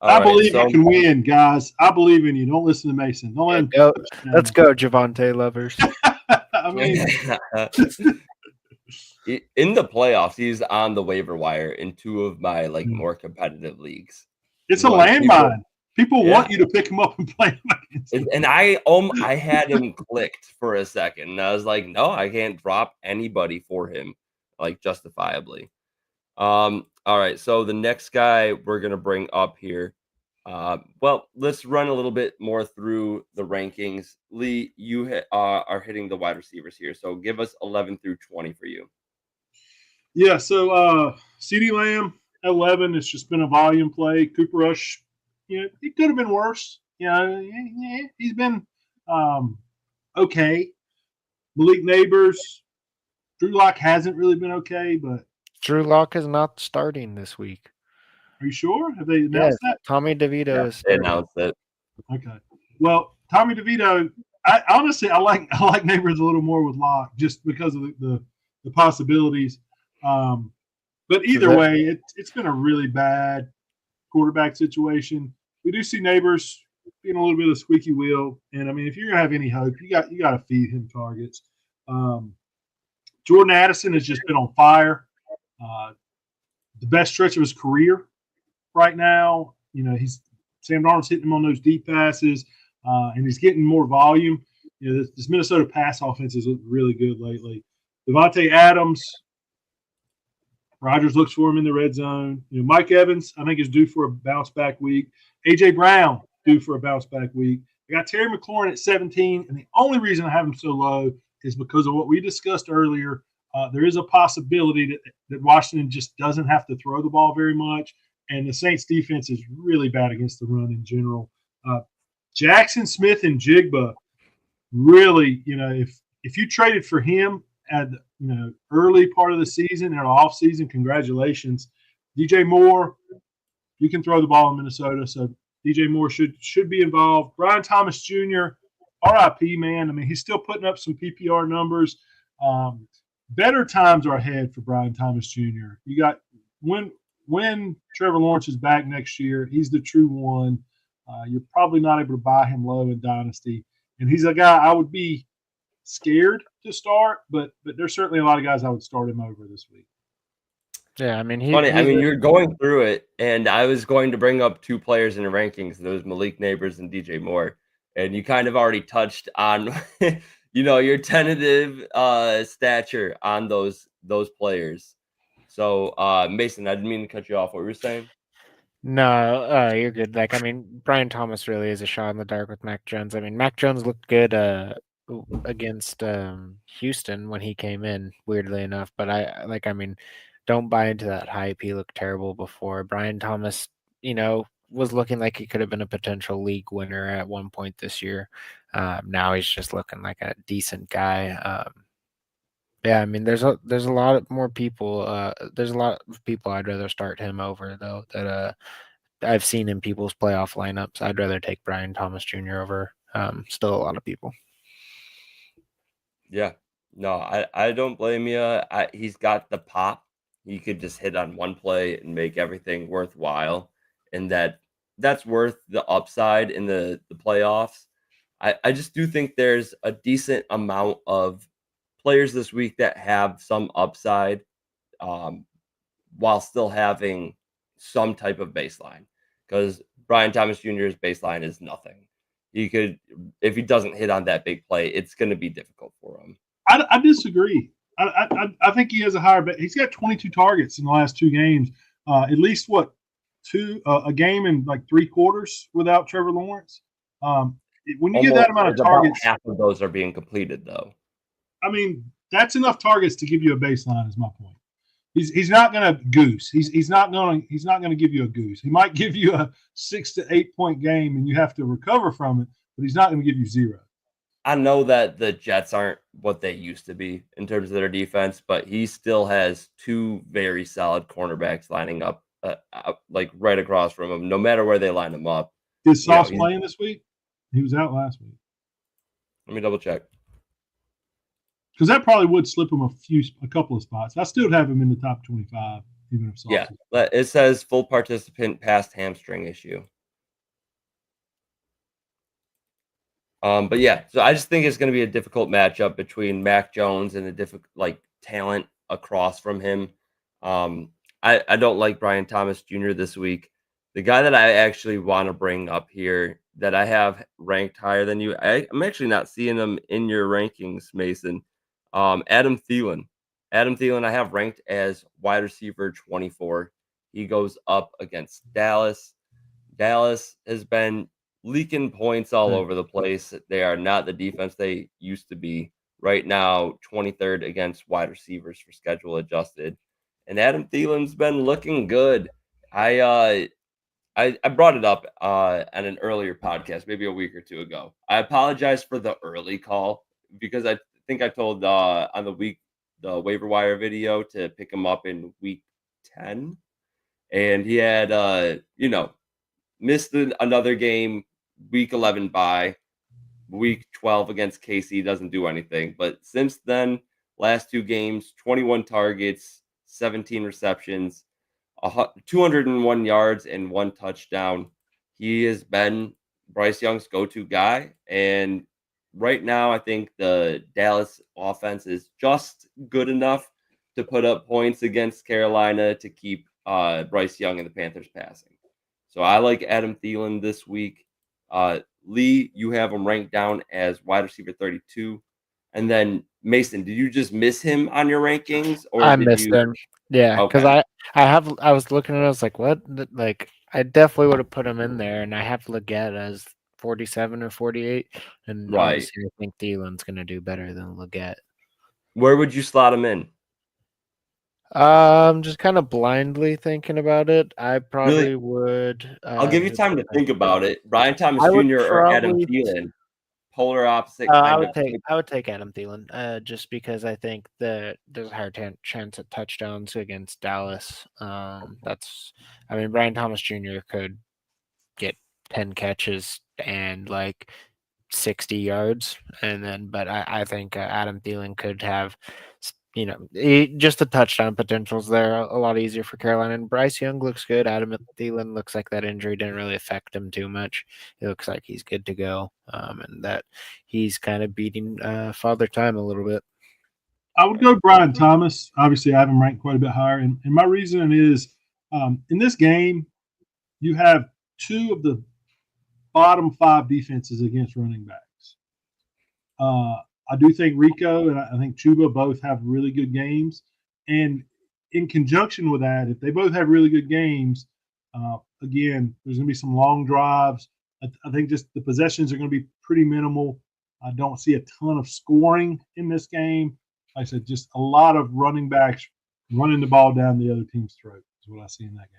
I believe you can win, guys. I believe in you. Don't listen to Mason. Don't let him Go, push you down let's go, Javonte lovers. I mean, in the playoffs, he's on the waiver wire in 2 of my more competitive leagues. it's a Like, landmine. People Yeah. want you to pick him up and play him against him. And I had him clicked for a second, and I was like, no, I can't drop anybody for him, like justifiably. All right, so the next guy we're gonna bring up here. Well, let's run a little bit more through the rankings. Lee, you are hitting the wide receivers here, so give us 11 through 20 for you. Yeah, so CeeDee Lamb, 11. It's just been a volume play. Cooper Rush, it could have been worse. He's been okay. Malik Neighbors, Drew Lock hasn't really been okay, but Drew Lock is not starting this week. are you sure? Have they Yes, announced that? Tommy DeVito Yeah, is they starting. announced it. Okay. Well, Tommy DeVito, I honestly I like Neighbors a little more with Lock just because of the possibilities. But either way, it's been a really bad quarterback situation. We do see Neighbors being a little bit of a squeaky wheel, and I mean, if you're gonna have any hope, you got to feed him targets. Jordan Addison has just been on fire. The best stretch of his career right now. He's Sam Darnold's hitting him on those deep passes, and he's getting more volume. This Minnesota pass offense has looked really good lately. Devontae Adams, Rodgers looks for him in the red zone. Mike Evans, I think, is due for a bounce back week. AJ Brown, due for a bounce back week. I got Terry McLaurin at 17, and the only reason I have him so low is because of what we discussed earlier. There is a possibility that Washington just doesn't have to throw the ball very much, and the Saints defense is really bad against the run in general. Jackson Smith and Jigba, really, if you traded for him at early part of the season or off season, congratulations. DJ Moore, you can throw the ball in Minnesota, so DJ Moore should be involved. Brian Thomas Jr., RIP, man. I mean, he's still putting up some PPR numbers. Better times are ahead for Brian Thomas Jr. You got when Trevor Lawrence is back next year, he's the true one. You're probably not able to buy him low in Dynasty, and he's a guy I would be scared to start, but there's certainly a lot of guys I would start him over this week. Yeah, I mean, You're going through it, and I was going to bring up 2 players in the rankings. Those Malik Neighbors and DJ Moore, and you kind of already touched on, your tentative stature on those players. So, Mason, I didn't mean to cut you off. What were you saying? No, you're good. Like, I mean, Brian Thomas really is a shot in the dark with Mac Jones. I mean, Mac Jones looked good against Houston when he came in, weirdly enough. But I mean, don't buy into that hype. He looked terrible before. Brian Thomas, was looking like he could have been a potential league winner at one point this year. Now he's just looking like a decent guy. Yeah, I mean, there's a lot more people. There's a lot of people I'd rather start him over though. That I've seen in people's playoff lineups. I'd rather take Brian Thomas Jr. over. Still a lot of people. Yeah, no, I don't blame you. He's got the pop. He could just hit on one play and make everything worthwhile, and that's worth the upside in the playoffs. I just do think there's a decent amount of players this week that have some upside, while still having some type of baseline. Because Brian Thomas Jr.'s baseline is nothing. He could, if he doesn't hit on that big play, it's going to be difficult for him. I disagree. I think he has a higher. He's got 22 targets in the last 2 games. At least a game in like 3 quarters without Trevor Lawrence. When you get that amount of targets, half of those are being completed, though. I mean, that's enough targets to give you a baseline. Is my point. He's not going to goose. He's not going to give you a goose. He might give you a 6 to 8 point game, and you have to recover from it. But he's not going to give you 0. I know that the Jets aren't what they used to be in terms of their defense, but he still has 2 very solid cornerbacks lining up, like right across from him, no matter where they line them up. Is Sauce playing this week? He was out last week. Let me double check. Because that probably would slip him a couple of spots. I still have him in the top 25, even if Sauce. Yeah, it says full participant past hamstring issue. But yeah, so I just think it's going to be a difficult matchup between Mac Jones and the difficult talent across from him. I don't like Brian Thomas Jr. this week. The guy that I actually want to bring up here that I have ranked higher than you, I'm actually not seeing him in your rankings, Mason. Adam Thielen. Adam Thielen I have ranked as wide receiver 24. He goes up against Dallas. Dallas has been leaking points all over the place. They are not the defense they used to be. Right now, 23rd against wide receivers for schedule adjusted. And Adam Thielen's been looking good. I brought it up on an earlier podcast, maybe a week or 2 ago. I apologize for the early call because I think I told on the waiver wire video to pick him up in week 10. And he had, missed another game, week 11 bye. Week 12 against KC doesn't do anything. But since then, last 2 games, 21 targets, 17 receptions, 201 yards, and 1 touchdown. He has been Bryce Young's go-to guy. And right now, I think the Dallas offense is just good enough to put up points against Carolina to keep Bryce Young and the Panthers passing. So I like Adam Thielen this week. Lee, you have him ranked down as wide receiver 32. And then Mason, did you just miss him on your rankings? Or I missed him. Yeah, because I was looking at it, I was like, what? Like, I definitely would have put him in there, and I have Leggett as 47 or 48. And obviously I think Thielen's going to do better than Leggett. Where would you slot him in? Just kind of blindly thinking about it. I probably would. I'll give you time to think about it. Brian Thomas Jr. or Adam Thielen, polar opposite. I would take Adam Thielen, just because I think that there's a higher chance at touchdowns against Dallas. Brian Thomas Jr. could get 10 catches and 60 yards, but I think Adam Thielen could have. Just the touchdown potentials there a lot easier for Carolina. And Bryce Young looks good. Adam Thielen looks like that injury didn't really affect him too much. It looks like he's good to go, and that he's kind of beating Father Time a little bit. I would go Brian Thomas. Obviously, I have him ranked quite a bit higher. And my reason is in this game, you have 2 of the bottom 5 defenses against running backs. I do think Rico and I think Chuba both have really good games. And in conjunction with that, if they both have really good games, again, there's going to be some long drives. I think just the possessions are going to be pretty minimal. I don't see a ton of scoring in this game. Like I said, just a lot of running backs running the ball down the other team's throat is what I see in that game.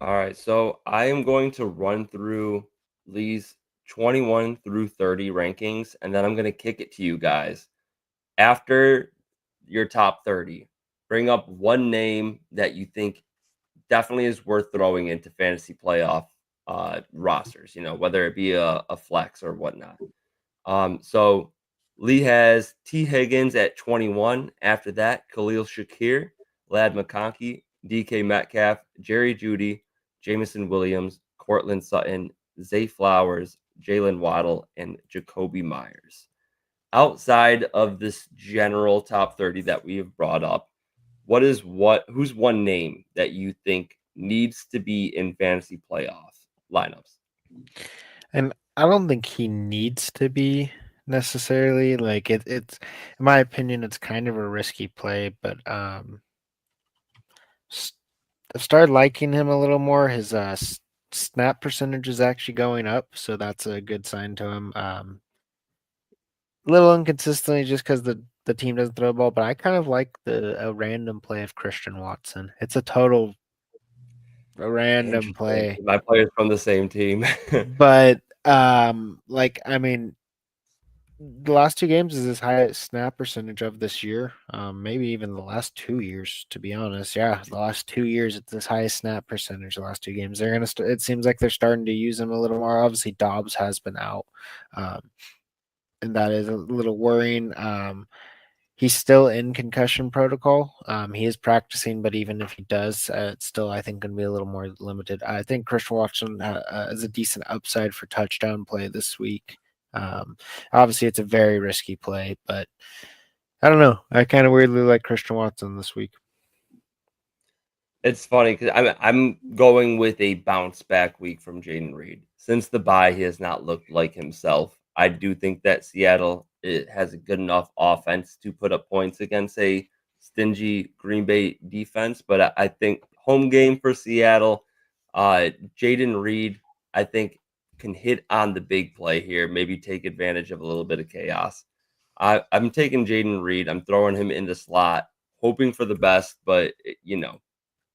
All right, so I am going to run through Lee's 21 through 30 rankings, and then I'm going to kick it to you guys. After your top 30, bring up one name that you think definitely is worth throwing into fantasy playoff rosters, whether it be a flex or whatnot. So Lee has T. Higgins at 21. After that, Khalil Shakir, Lad McConkey, DK Metcalf, Jerry Jeudy, Jamison Williams, Cortland Sutton, Zay Flowers, Jalen Waddle, and Jacoby Myers. Outside of this general top 30 that we have brought up, who's one name that you think needs to be in fantasy playoff lineups. And I don't think he needs to be necessarily. Like it's in my opinion, it's kind of a risky play, but s- I've started liking him a little more. His snap percentage is actually going up, so that's a good sign to him. A little inconsistently just because the team doesn't throw the ball, but I kind of like a random play of Christian Watson. It's a random Interesting. play, My player's from the same team. but like I mean, the last two games is his highest snap percentage of this year. Maybe even the last 2 years, to be honest. Yeah, the last 2 years, it's his highest snap percentage. The last two games, they're gonna. It seems like they're starting to use him a little more. Obviously, Dobbs has been out, um, and that is a little worrying. He's still in concussion protocol. He is practicing, but even if he does, it's still, I think, going to be a little more limited. I think Christian Watson is a decent upside for touchdown play this week. Obviously, it's a very risky play, but I don't know. I kind of weirdly like Christian Watson this week. It's funny because I'm going with a bounce back week from Jaden Reed. Since the bye, he has not looked like himself. I do think that Seattle has a good enough offense to put up points against a stingy Green Bay defense, but I think home game for Seattle, Jaden Reed, I think can hit on the big play here, maybe take advantage of a little bit of chaos. I'm taking Jaden Reed. I'm throwing him in the slot, hoping for the best, but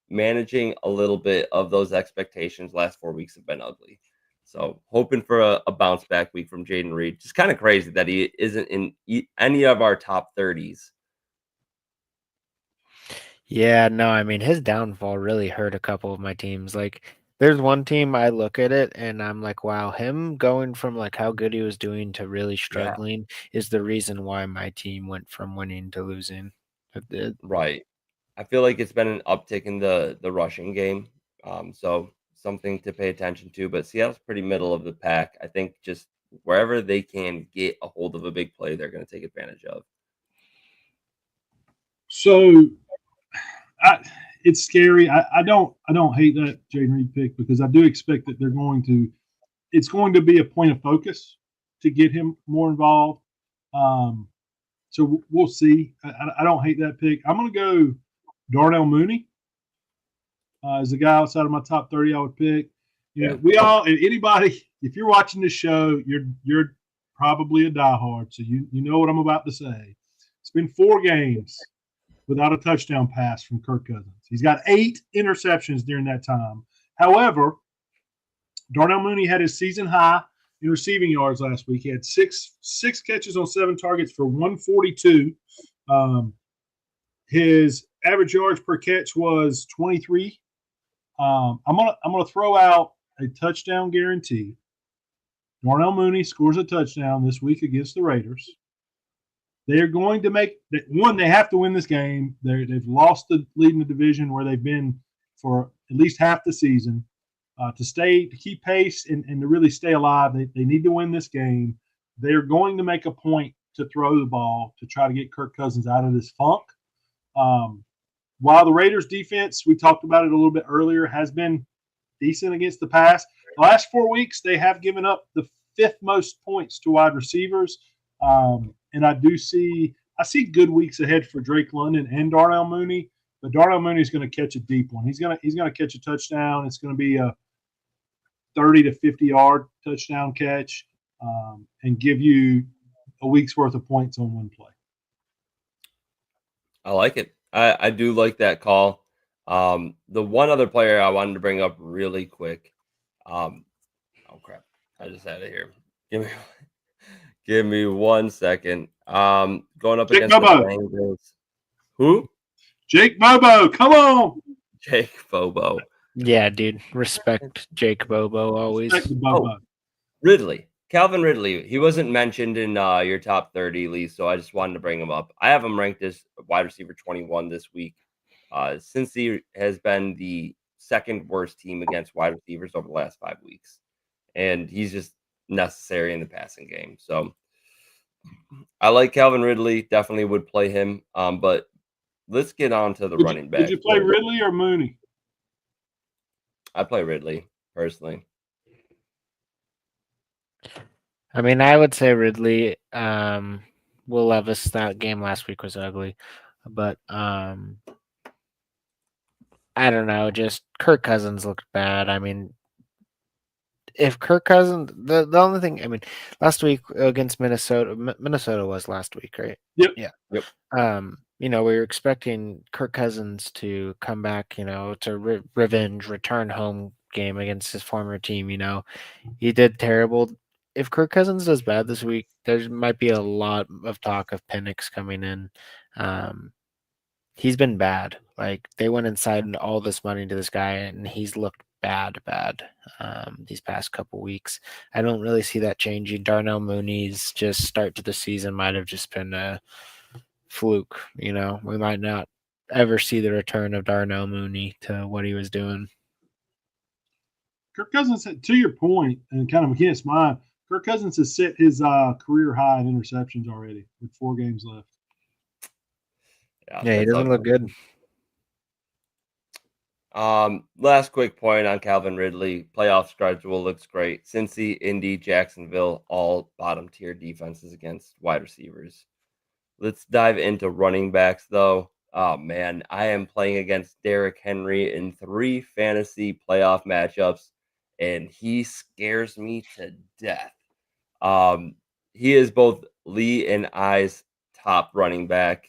managing a little bit of those expectations last 4 weeks have been ugly. So hoping for a bounce back week from Jaden Reed. Just kind of crazy that he isn't in any of our top 30s. Yeah, no, I mean his downfall really hurt a couple of my teams. Like there's one team I look at it and I'm like, wow, him going from like how good he was doing to really Yeah, struggling is the reason why my team went from winning to losing. right. I feel like it's been an uptick in the rushing game. So something to pay attention to. But Seattle's pretty middle of the pack. I think just wherever they can get a hold of a big play, they're going to take advantage of. So it's scary. I don't hate that Jaden Reed pick because I do expect that they're going to. It's going to be a point of focus to get him more involved. Um, so we'll see. I don't hate that pick. I'm going to go Darnell Mooney as a guy outside of my top 30. I would pick. Yeah. We all anybody. If you're watching this show, you're probably a diehard, so you know what I'm about to say. It's been 4 games without a touchdown pass from Kirk Cousins. He's got 8 interceptions during that time. However, Darnell Mooney had his season high in receiving yards last week. He had six catches on 7 targets for 142. His average yards per catch was 23. I'm gonna throw out a touchdown guarantee. Darnell Mooney scores a touchdown this week against the Raiders. They're going to make one. They have to win this game. They've lost the lead in the division where they've been for at least half the season. To keep pace and to really stay alive, they need to win this game. They're going to make a point to throw the ball to try to get Kirk Cousins out of this funk. While the Raiders defense, we talked about it a little bit earlier, has been decent against the pass, the last 4 weeks they have given up the 5th most points to wide receivers. And I see good weeks ahead for Drake London and Darnell Mooney, but Darnell Mooney is going to catch a deep one. He's going to catch a touchdown. It's going to be a 30 to 50 yard touchdown catch and give you a week's worth of points on one play. I like it. I do like that call. The one other player I wanted to bring up really quick. Oh crap! I just had it here. Give me 1 second. Going up Jake against the Bobo. Bengals. Who? Jake Bobo, come on. Jake Bobo. Yeah, dude. Respect Jake Bobo always. Respect the Bobo. Ridley. Calvin Ridley. He wasn't mentioned in your top 30, Lee, so I just wanted to bring him up. I have him ranked as wide receiver 21 this week. Since he has been the second worst team against wide receivers over the last 5 weeks. And he's just necessary in the passing game. So I like Calvin Ridley. Definitely would play him. But let's get on to the running back. Did you play Ridley or Mooney? I play Ridley personally. I mean, I would say Ridley. Will Levis, that game last week was ugly, but I don't know. Just Kirk Cousins looked bad. I mean, if Kirk Cousins, the only thing, I mean, last week against Minnesota, Minnesota was last week, right? Yep. Yeah. Yep. We were expecting Kirk Cousins to come back, to revenge, return home game against his former team. He did terrible. If Kirk Cousins does bad this week, there might be a lot of talk of Penix coming in. He's been bad. Like they went inside and all this money to this guy, and he's looked bad these past couple weeks. I don't really see that changing. Darnell Mooney's just start to the season might have just been a fluke. We might not ever see the return of Darnell Mooney to what he was doing. Kirk Cousins, to your point, and kind of against mine, Kirk Cousins has set his career high in interceptions already with 4 games left. Yeah, he doesn't look good. Last quick point on Calvin Ridley. Playoff schedule looks great. Cincy, Indy, Jacksonville, all bottom tier defenses against wide receivers. Let's dive into running backs, though. Oh, man, I am playing against Derrick Henry in 3 fantasy playoff matchups, and he scares me to death. He is both Lee and I's top running back.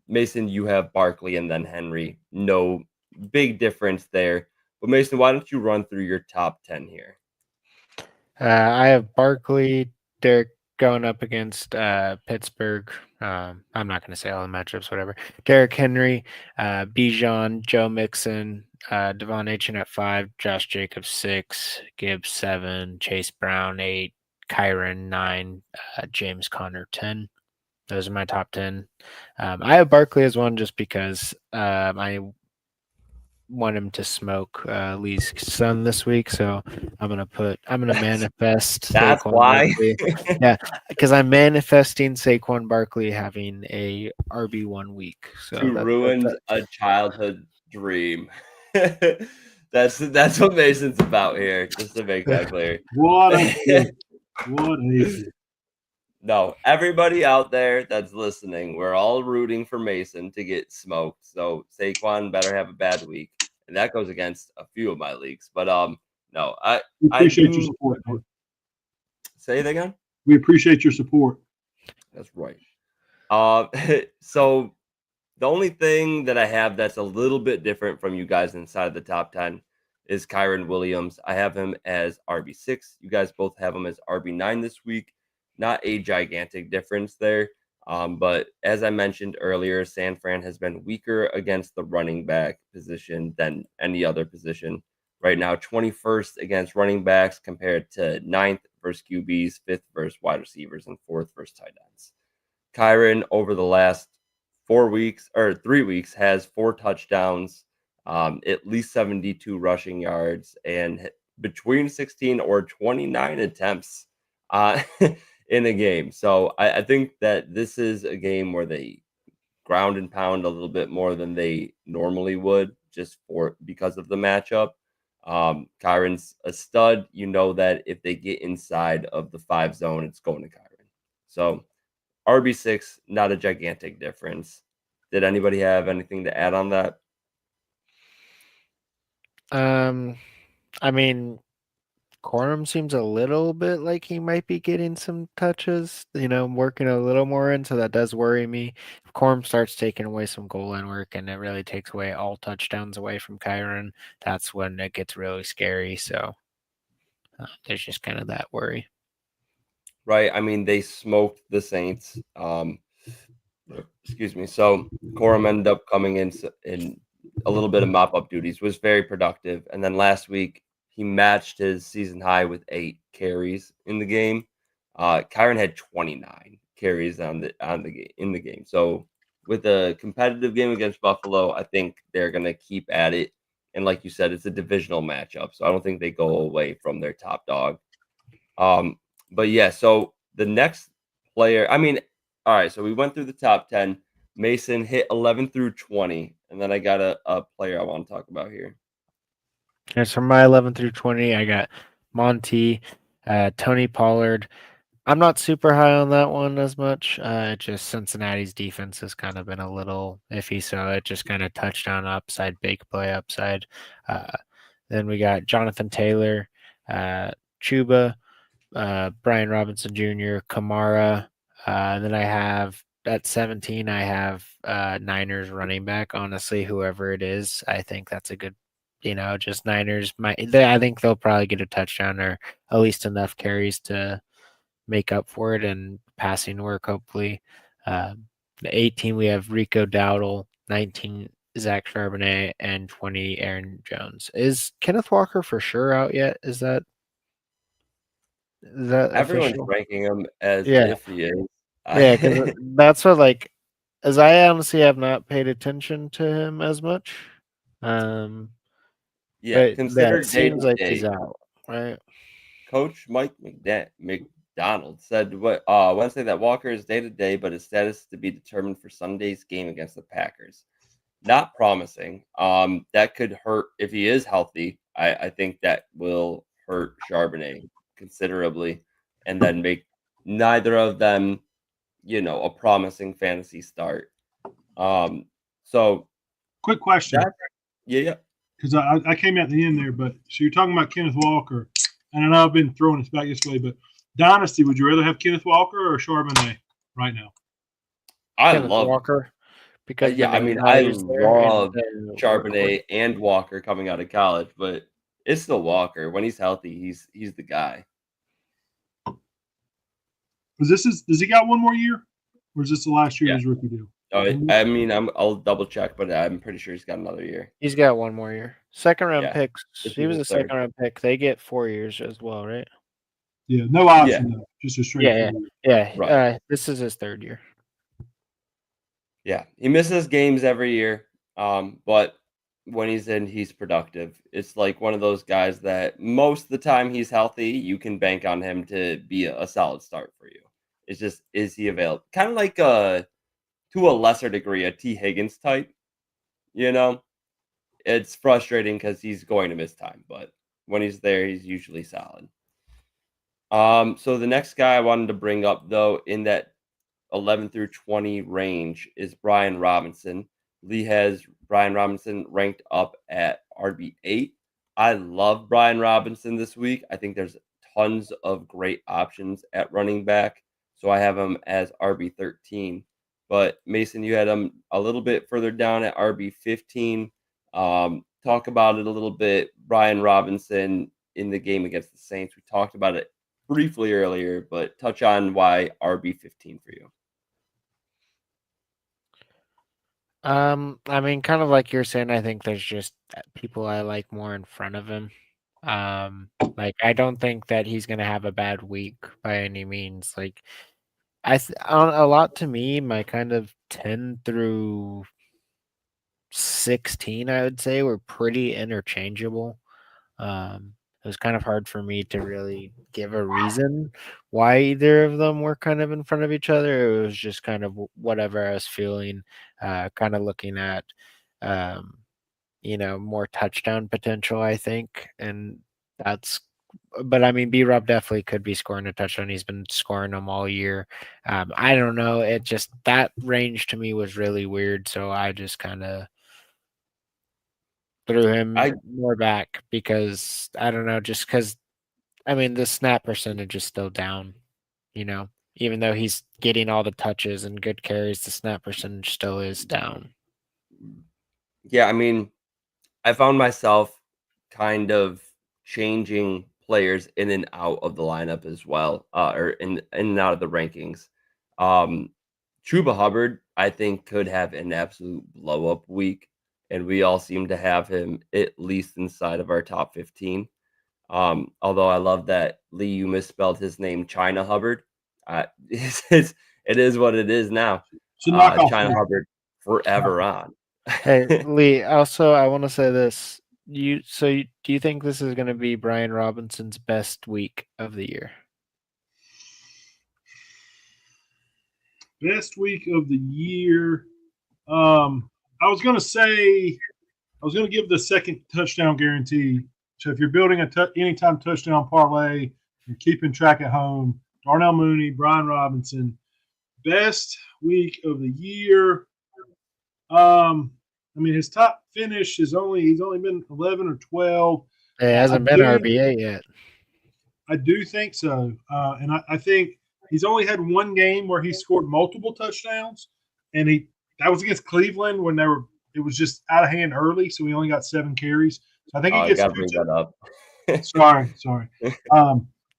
Mason, you have Barkley and then Henry. No big difference there. But Mason, why don't you run through your top 10 here? I have Barkley, Derek going up against Pittsburgh. I'm not going to say all the matchups, whatever. Derrick Henry, Bijan, Joe Mixon, Devon Achin at 5, Josh Jacobs 6, Gibbs 7, Chase Brown 8, Kyron 9, James Conner 10. Those are my top 10. I have Barkley as one just because I want him to smoke Lee's son this week, so I'm gonna manifest. That's Saquon why. Barkley. Yeah, because I'm manifesting Saquon Barkley having a RB1 week. So You ruined a childhood dream. That's what Mason's about here. Just to make that clear. What a pick. What a pick. No, everybody out there that's listening, we're all rooting for Mason to get smoked. So Saquon better have a bad week, and that goes against a few of my leagues. But no, We appreciate your support. Man. Say it again. We appreciate your support. That's right. So the only thing that I have that's a little bit different from you guys inside of the top 10 is Kyron Williams. I have him as RB6. You guys both have him as RB9 this week. Not a gigantic difference there. But as I mentioned earlier, San Fran has been weaker against the running back position than any other position. Right now, 21st against running backs compared to 9th versus QBs, 5th versus wide receivers, and 4th versus tight ends. Kyron over the last 3 weeks has 4 touchdowns, at least 72 rushing yards, and between 16 or 29 attempts in a game. So I think that this is a game where they ground and pound a little bit more than they normally would, just because of the matchup. Kyron's a stud. You know that if they get inside of the 5 zone, it's going to Kyron. So RB6, not a gigantic difference. Did anybody have anything to add on that? I mean, Corum seems a little bit like he might be getting some touches, working a little more in, so that does worry me. If Corum starts taking away some goal line work and it really takes away all touchdowns away from Kyron, that's when it gets really scary. So there's just kind of that worry. Right. I mean, they smoked the Saints. Excuse me. So Corum ended up coming in a little bit of mop-up duties, was very productive. And then last week, he matched his season high with 8 carries in the game. Kyron had 29 carries in the game. So with a competitive game against Buffalo, I think they're going to keep at it. And like you said, it's a divisional matchup, so I don't think they go away from their top dog. But yeah, so the next player, I mean, all right, so we went through the top 10. Mason hit 11 through 20, and then I got a player I want to talk about here. And from my 11 through 20, I got Monty, Tony Pollard. I'm not super high on that one as much. Just Cincinnati's defense has kind of been a little iffy, so it just kind of touchdown upside, big play upside. Uh, then we got Jonathan Taylor, Chuba, Brian Robinson Jr., Kamara. Then I have at 17, I have Niners running back. Honestly, whoever it is, I think that's a good, just Niners. I think they'll probably get a touchdown or at least enough carries to make up for it and passing work, hopefully. The 18, we have Rico Dowdle, 19, Zach Charbonnet, and 20, Aaron Jones. Is Kenneth Walker for sure out yet? Is that Everyone's official? ranking him as Yeah, if he is. yeah, because that's what as I honestly have not paid attention to him as much. Um, Yeah, but that considered day to seems like he's day. out, right? Coach Mike McDonald said Wednesday that Walker is day to day, but his status to be determined for Sunday's game against the Packers. Not promising. That could hurt if he is healthy. I think that will hurt Charbonnet considerably, and then make neither of them, a promising fantasy start. So Quick question, that yeah, because I came at the end there, but so you're talking about Kenneth Walker, and I know I've been throwing this back this way, but Dynasty, would you rather have Kenneth Walker or Charbonnet right now? I Kenneth love. Walker, because the Yeah, I name mean, I value's there and love the work rate. Charbonnet and Walker coming out of college, but it's still Walker. When he's healthy, he's the guy. Because does he got one more year, or is this the last year of Yeah. his rookie deal? I mean, I'll double check, but I'm pretty sure he's got another year. He's got one more year. Second round Yeah, picks. this He is was his a third. second round pick. They get 4 years as well, right? Yeah, no Yeah, option though, just a straight Yeah, 4 year. yeah. right. This is his third year. Yeah, he misses games every year, but when he's in, he's productive. It's like one of those guys that most of the time he's healthy, you can bank on him to be a solid start for you. It's just, is he available? Kind of like to a lesser degree, a T. Higgins type. You know, it's frustrating because he's going to miss time, but when he's there, he's usually solid. So the next guy I wanted to bring up though in that 11 through 20 range is Brian Robinson. Lee has Brian Robinson ranked up at RB8. I love Brian Robinson this week. I think there's tons of great options at running back. So I have him as RB13. But Mason, you had him a little bit further down at RB15. Talk about it a little bit. Brian Robinson in the game against the Saints. We talked about it briefly earlier, but touch on why RB15 for you. I mean, kind of like you're saying, I think there's just people I like more in front of him. Like I don't think that he's gonna have a bad week by any means. Like on a lot to me, my kind of 10 through 16, I would say, were pretty interchangeable. It was kind of hard for me to really give a reason why either of them were kind of in front of each other. It was just kind of whatever I was feeling, kind of looking at, um, more touchdown potential, I think. And that's, but I mean, B Rob definitely could be scoring a touchdown. He's been scoring them all year. I don't know. It just, that range to me was really weird. So I just kind of threw him I more back because I don't know, just because I mean the snap percentage is still down, even though he's getting all the touches and good carries, the snap percentage still is down. Yeah, I mean, I found myself kind of changing players in and out of the lineup as well, or in and out of the rankings. Um, Chuba Hubbard, I think, could have an absolute blow up week, and we all seem to have him at least inside of our top 15. Although I love that Lee, you misspelled his name, China Hubbard. It is what it is now. So knock off China there. Hubbard forever on. Hey, Lee, also I want to say this. Do you think this is going to be Brian Robinson's best week of the year? Best week of the year. I was gonna say I was gonna give the second touchdown guarantee So if you're building a anytime touchdown parlay, you're keeping track at home. Darnell Mooney, Brian Robinson, best week of the year. I mean, his top finish is he's only been 11 or 12. It hasn't been RBA yet. I do think so, and I think he's only had one game where he scored multiple touchdowns, and that was against Cleveland when it was just out of hand early, so he only got 7 carries. So I think he gets. Gotta bring that up. sorry.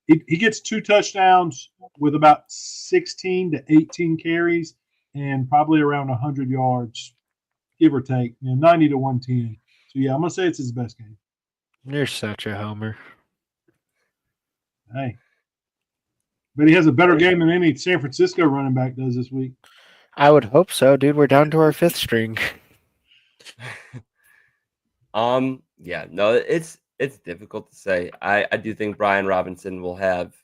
He gets 2 touchdowns with about 16 to 18 carries and probably around 100 yards, give or take, 90 to 110. So yeah, I'm gonna say it's his best game. You're such a homer. Hey, but he has a better game than any San Francisco running back does this week. I would hope so, dude. We're down to our 5th string. Yeah, no, it's difficult to say. I do think Brian Robinson will have.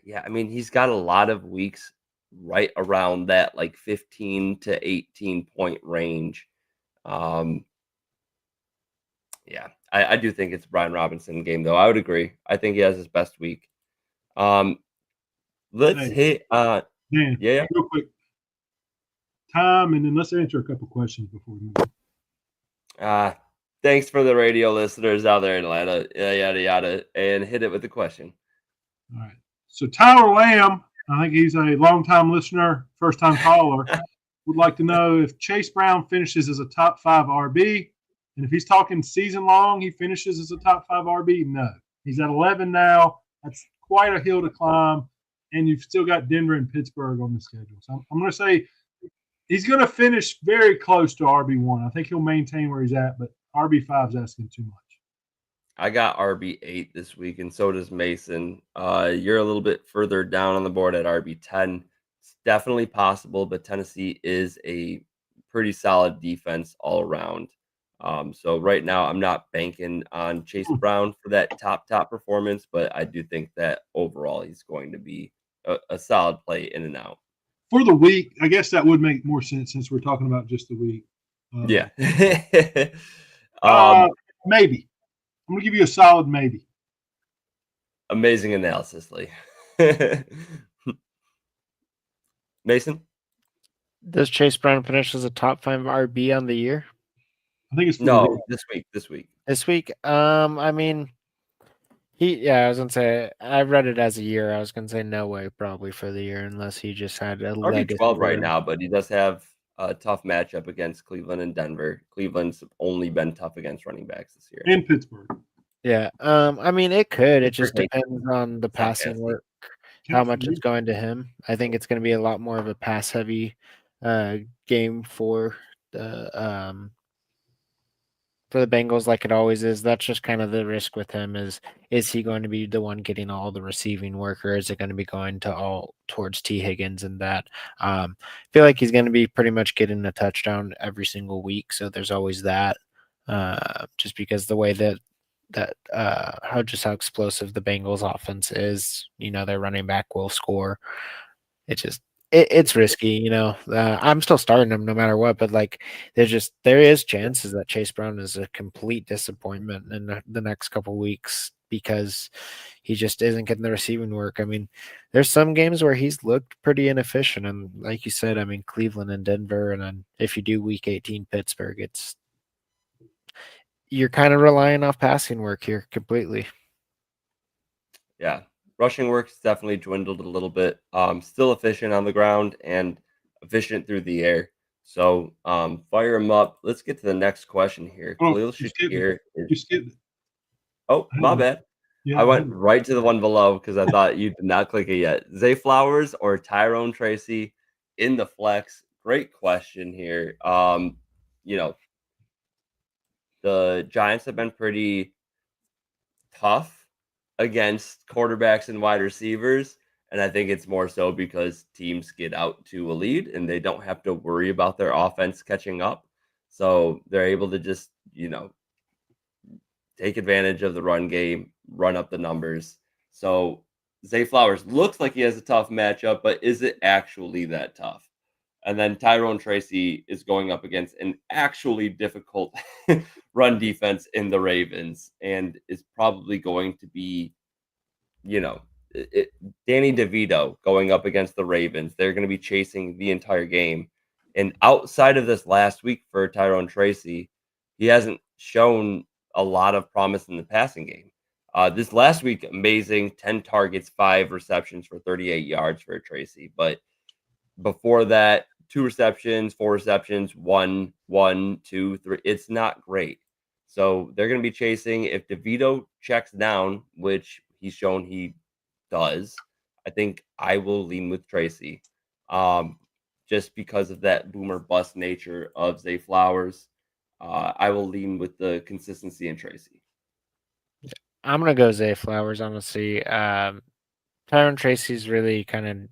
Yeah, I mean, he's got a lot of weeks right around that like 15 to 18 point range. Yeah, I do think it's Brian Robinson game though. I would agree. I think he has his best week. Let's hit Dan, yeah. Real quick. Time, and then let's answer a couple questions before we move. Thanks for the radio listeners out there in Atlanta. Yada yada, and hit it with the question. All right. So Tyler Lamb, I think he's a longtime listener, first time caller, would like to know if Chase Brown finishes as a top 5 RB. And if he's talking season long, he finishes as a top 5 RB. No, he's at 11 now. That's quite a hill to climb. And you've still got Denver and Pittsburgh on the schedule. So I'm going to say he's going to finish very close to RB1. I think he'll maintain where he's at, but RB5 is asking too much. I got RB8 this week, and so does Mason. You're a little bit further down on the board at RB10. It's definitely possible, but Tennessee is a pretty solid defense all around. So right now, I'm not banking on Chase Brown for that top performance, but I do think that overall he's going to be a solid play in and out. For the week, I guess that would make more sense since we're talking about just the week. Yeah. Maybe. I'm going to give you a solid maybe. Amazing analysis, Lee. Mason? Does Chase Brown finish as a top 5 RB on the year? I think it's this week. This week? I mean, I was gonna say I read it as a year. I was gonna say no way, probably for the year, unless he just had a RB12 right now, but he does have a tough matchup against Cleveland and Denver. Cleveland's only been tough against running backs this year. And Pittsburgh. Yeah. I mean, it could. It just depends on the passing work, how much it's going to him. I think it's going to be a lot more of a pass heavy game for the Bengals, like it always is. That's just kind of the risk with him is he going to be the one getting all the receiving work, or is it going to be going to all towards T. Higgins and that? I feel like he's going to be pretty much getting a touchdown every single week. So there's always that, just because the way that how explosive the Bengals offense is, their running back will score. It's risky, I'm still starting him no matter what, but like there is chances that Chase Brown is a complete disappointment in the next couple of weeks because he just isn't getting the receiving work. I mean, there's some games where he's looked pretty inefficient, and like you said, I mean, Cleveland and Denver, and then if you do week 18 Pittsburgh, you're kind of relying off passing work here completely. Yeah. Rushing work's definitely dwindled a little bit. Still efficient on the ground and efficient through the air. So fire him up. Let's get to the next question here. You skipped it. Oh, my bad. Yeah, I went right to the one below because I thought you did not click it yet. Zay Flowers or Tyrone Tracy in the flex? Great question here. The Giants have been pretty tough against quarterbacks and wide receivers, and I think it's more so because teams get out to a lead and they don't have to worry about their offense catching up, so they're able to just take advantage of the run game, run up the numbers. So Zay Flowers looks like he has a tough matchup, but is it actually that tough? And then Tyrone Tracy is going up against an actually difficult run defense in the Ravens and is probably going to be, Danny DeVito going up against the Ravens. They're going to be chasing the entire game. And outside of this last week for Tyrone Tracy, he hasn't shown a lot of promise in the passing game. This last week, amazing 10 targets, 5 receptions for 38 yards for Tracy. But before that, 2 receptions, 4 receptions, 1, 2, 3. It's not great. So they're going to be chasing. If DeVito checks down, which he's shown he does, I think I will lean with Tracy. Just because of that boomer bust nature of Zay Flowers. I will lean with the consistency in Tracy. I'm gonna go Zay Flowers, honestly. Tyrone Tracy's really kind of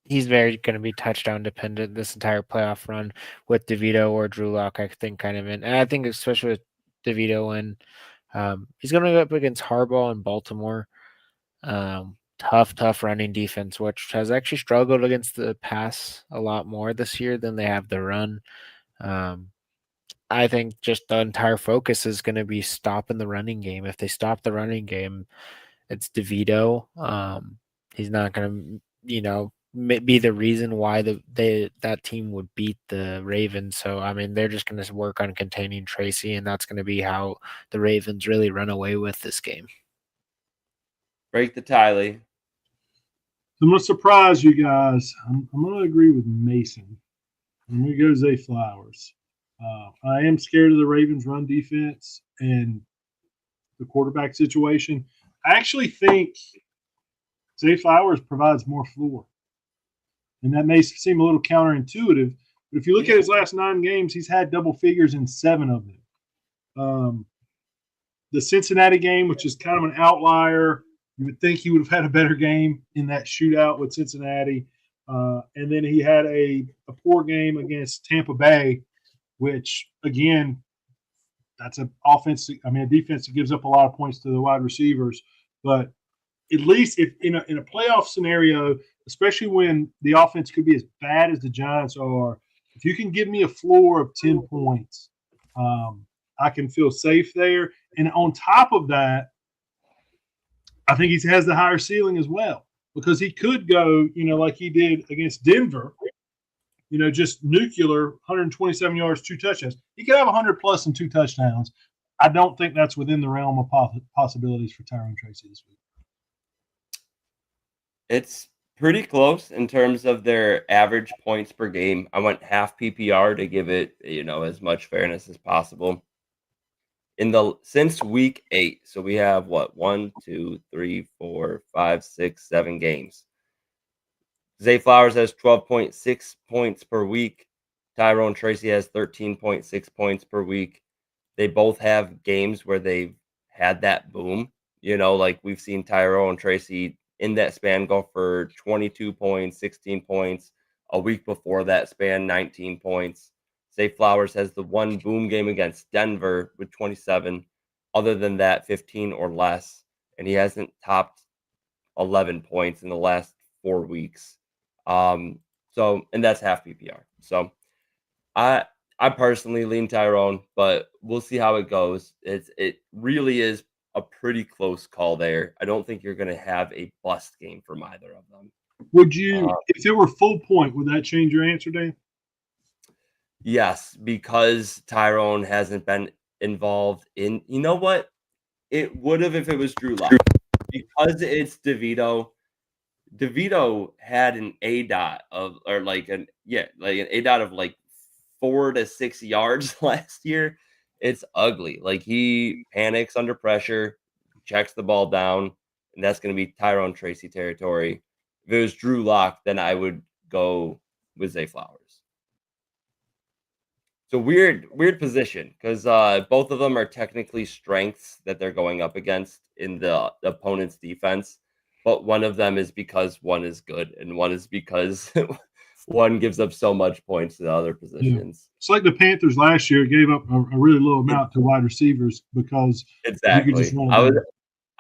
he's very going to be touchdown dependent this entire playoff run with DeVito or Drew Lock, I think, kind of in. And I think especially with DeVito and he's going to go up against Harbaugh in Baltimore. Tough running defense, which has actually struggled against the pass a lot more this year than they have the run. I think just the entire focus is going to be stopping the running game. If they stop the running game, it's DeVito. He's not going to, be the reason why that team would beat the Ravens. So, I mean, they're just going to work on containing Tracy, and that's going to be how the Ravens really run away with this game. Break the tie, Lee. I'm going to surprise you guys. I'm going to agree with Mason. I'm going to go Zay Flowers. I am scared of the Ravens' run defense and the quarterback situation. I actually think Zay Flowers provides more floor. And that may seem a little counterintuitive, but if you look at his last 9 games, he's had double figures in 7 of them. The Cincinnati game, which is kind of an outlier, you would think he would have had a better game in that shootout with Cincinnati. And then he had a poor game against Tampa Bay, which, again, that's a defense that gives up a lot of points to the wide receivers. But at least if in a playoff scenario, especially when the offense could be as bad as the Giants are, if you can give me a floor of 10 points, I can feel safe there. And on top of that, I think he has the higher ceiling as well, because he could go, like he did against Denver, just nuclear, 127 yards, 2 touchdowns. He could have 100 plus and 2 touchdowns. I don't think that's within the realm of possibilities for Tyrone Tracy this week. It's pretty close in terms of their average points per game. I went half PPR to give it, as much fairness as possible. Since week 8, so we have 1, 2, 3, 4, 5, 6, 7 games. Zay Flowers has 12.6 points per week. Tyrone Tracy has 13.6 points per week. They both have games where they've had that boom. Like we've seen Tyrone Tracy in that span go for 22 points, 16 points. A week before that span, 19 points. Zay Flowers has the one boom game against Denver with 27. Other than that, 15 or less. And he hasn't topped 11 points in the last 4 weeks. And that's half PPR. So I personally lean Tyrone, but we'll see how it goes. It really is a pretty close call there. I don't think you're going to have a bust game from either of them. Would you, if it were full point, would that change your answer, Dave? Yes, because Tyrone hasn't been involved in, you know what? It would have if it was Drew Lock. Because it's DeVito. DeVito had an ADOT of, an ADOT of 4 to 6 yards last year. It's ugly. Like he panics under pressure, checks the ball down, and that's going to be Tyrone Tracy territory. If it was Drew Lock, then I would go with Zay Flowers. It's a weird position because both of them are technically strengths that they're going up against in the opponent's defense. But one of them is because one is good, and one is because one gives up so much points to the other positions. Yeah. It's like the Panthers last year gave up a really low amount to wide receivers because exactly.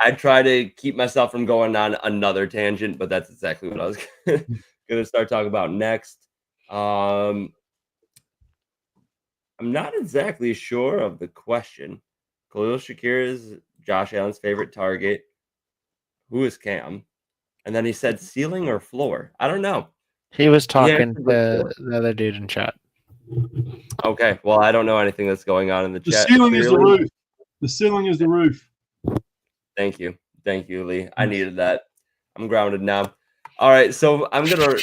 I try to keep myself from going on another tangent, but that's exactly what I was going to start talking about next. I'm not exactly sure of the question. Khalil Shakir is Josh Allen's favorite target. Who is Cam? And then he said ceiling or floor. I don't know. He was He talking answered with to floor. the other dude in chat. Okay, well, I don't know anything that's going on in the The chat. ceiling is the Clearly, roof. The ceiling is the roof. thank you, Lee. I Yes. needed that. I'm grounded now. All right, so I'm gonna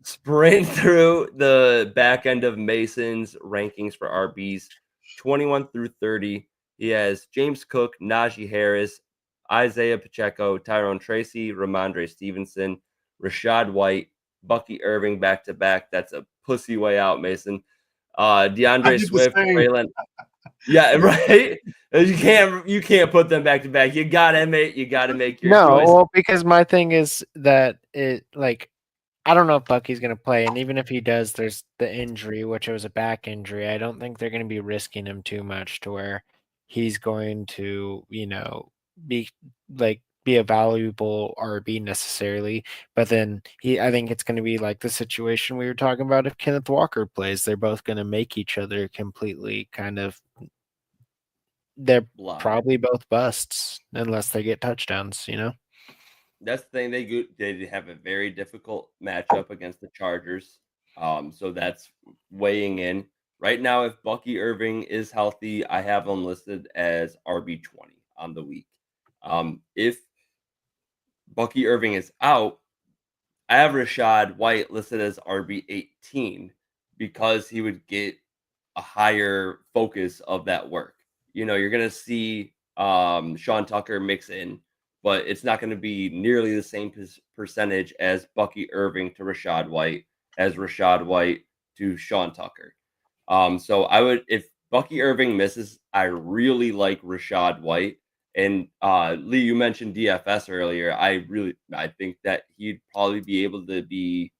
sprint through the back end of Mason's rankings for RBs, 21 through 30. He has James Cook, Najee Harris, Isaiah Pacheco, Tyrone Tracy, Ramondre Stevenson, Rashad White, Bucky Irving back to back. That's a pussy way out, Mason. I DeAndre did the Swift, same. Braylon. Yeah, right. You can't put them back to back. You gotta make your No, choice. well, because my thing is that I don't know if Bucky's going to play, and even if he does, there's the injury, which was a back injury. I don't think they're going to be risking him too much to where he's going to, be be a valuable RB necessarily. But then I think it's going to be like the situation we were talking about if Kenneth Walker plays. They're both going to make each other completely kind of. They're Blind. probably both busts unless they get touchdowns. That's the thing. They have a very difficult matchup against the Chargers. So that's weighing in. Right now, if Bucky Irving is healthy, I have him listed as RB20 on the week. If Bucky Irving is out, I have Rashad White listed as RB18 because he would get a higher focus of that work. You're going to see Sean Tucker mix in, but it's not going to be nearly the same percentage as Bucky Irving to Rashad White, as Rashad White to Sean Tucker. So I would, if Bucky Irving misses, I really like Rashad White. And Lee, you mentioned DFS earlier. I think that he'd probably be able to be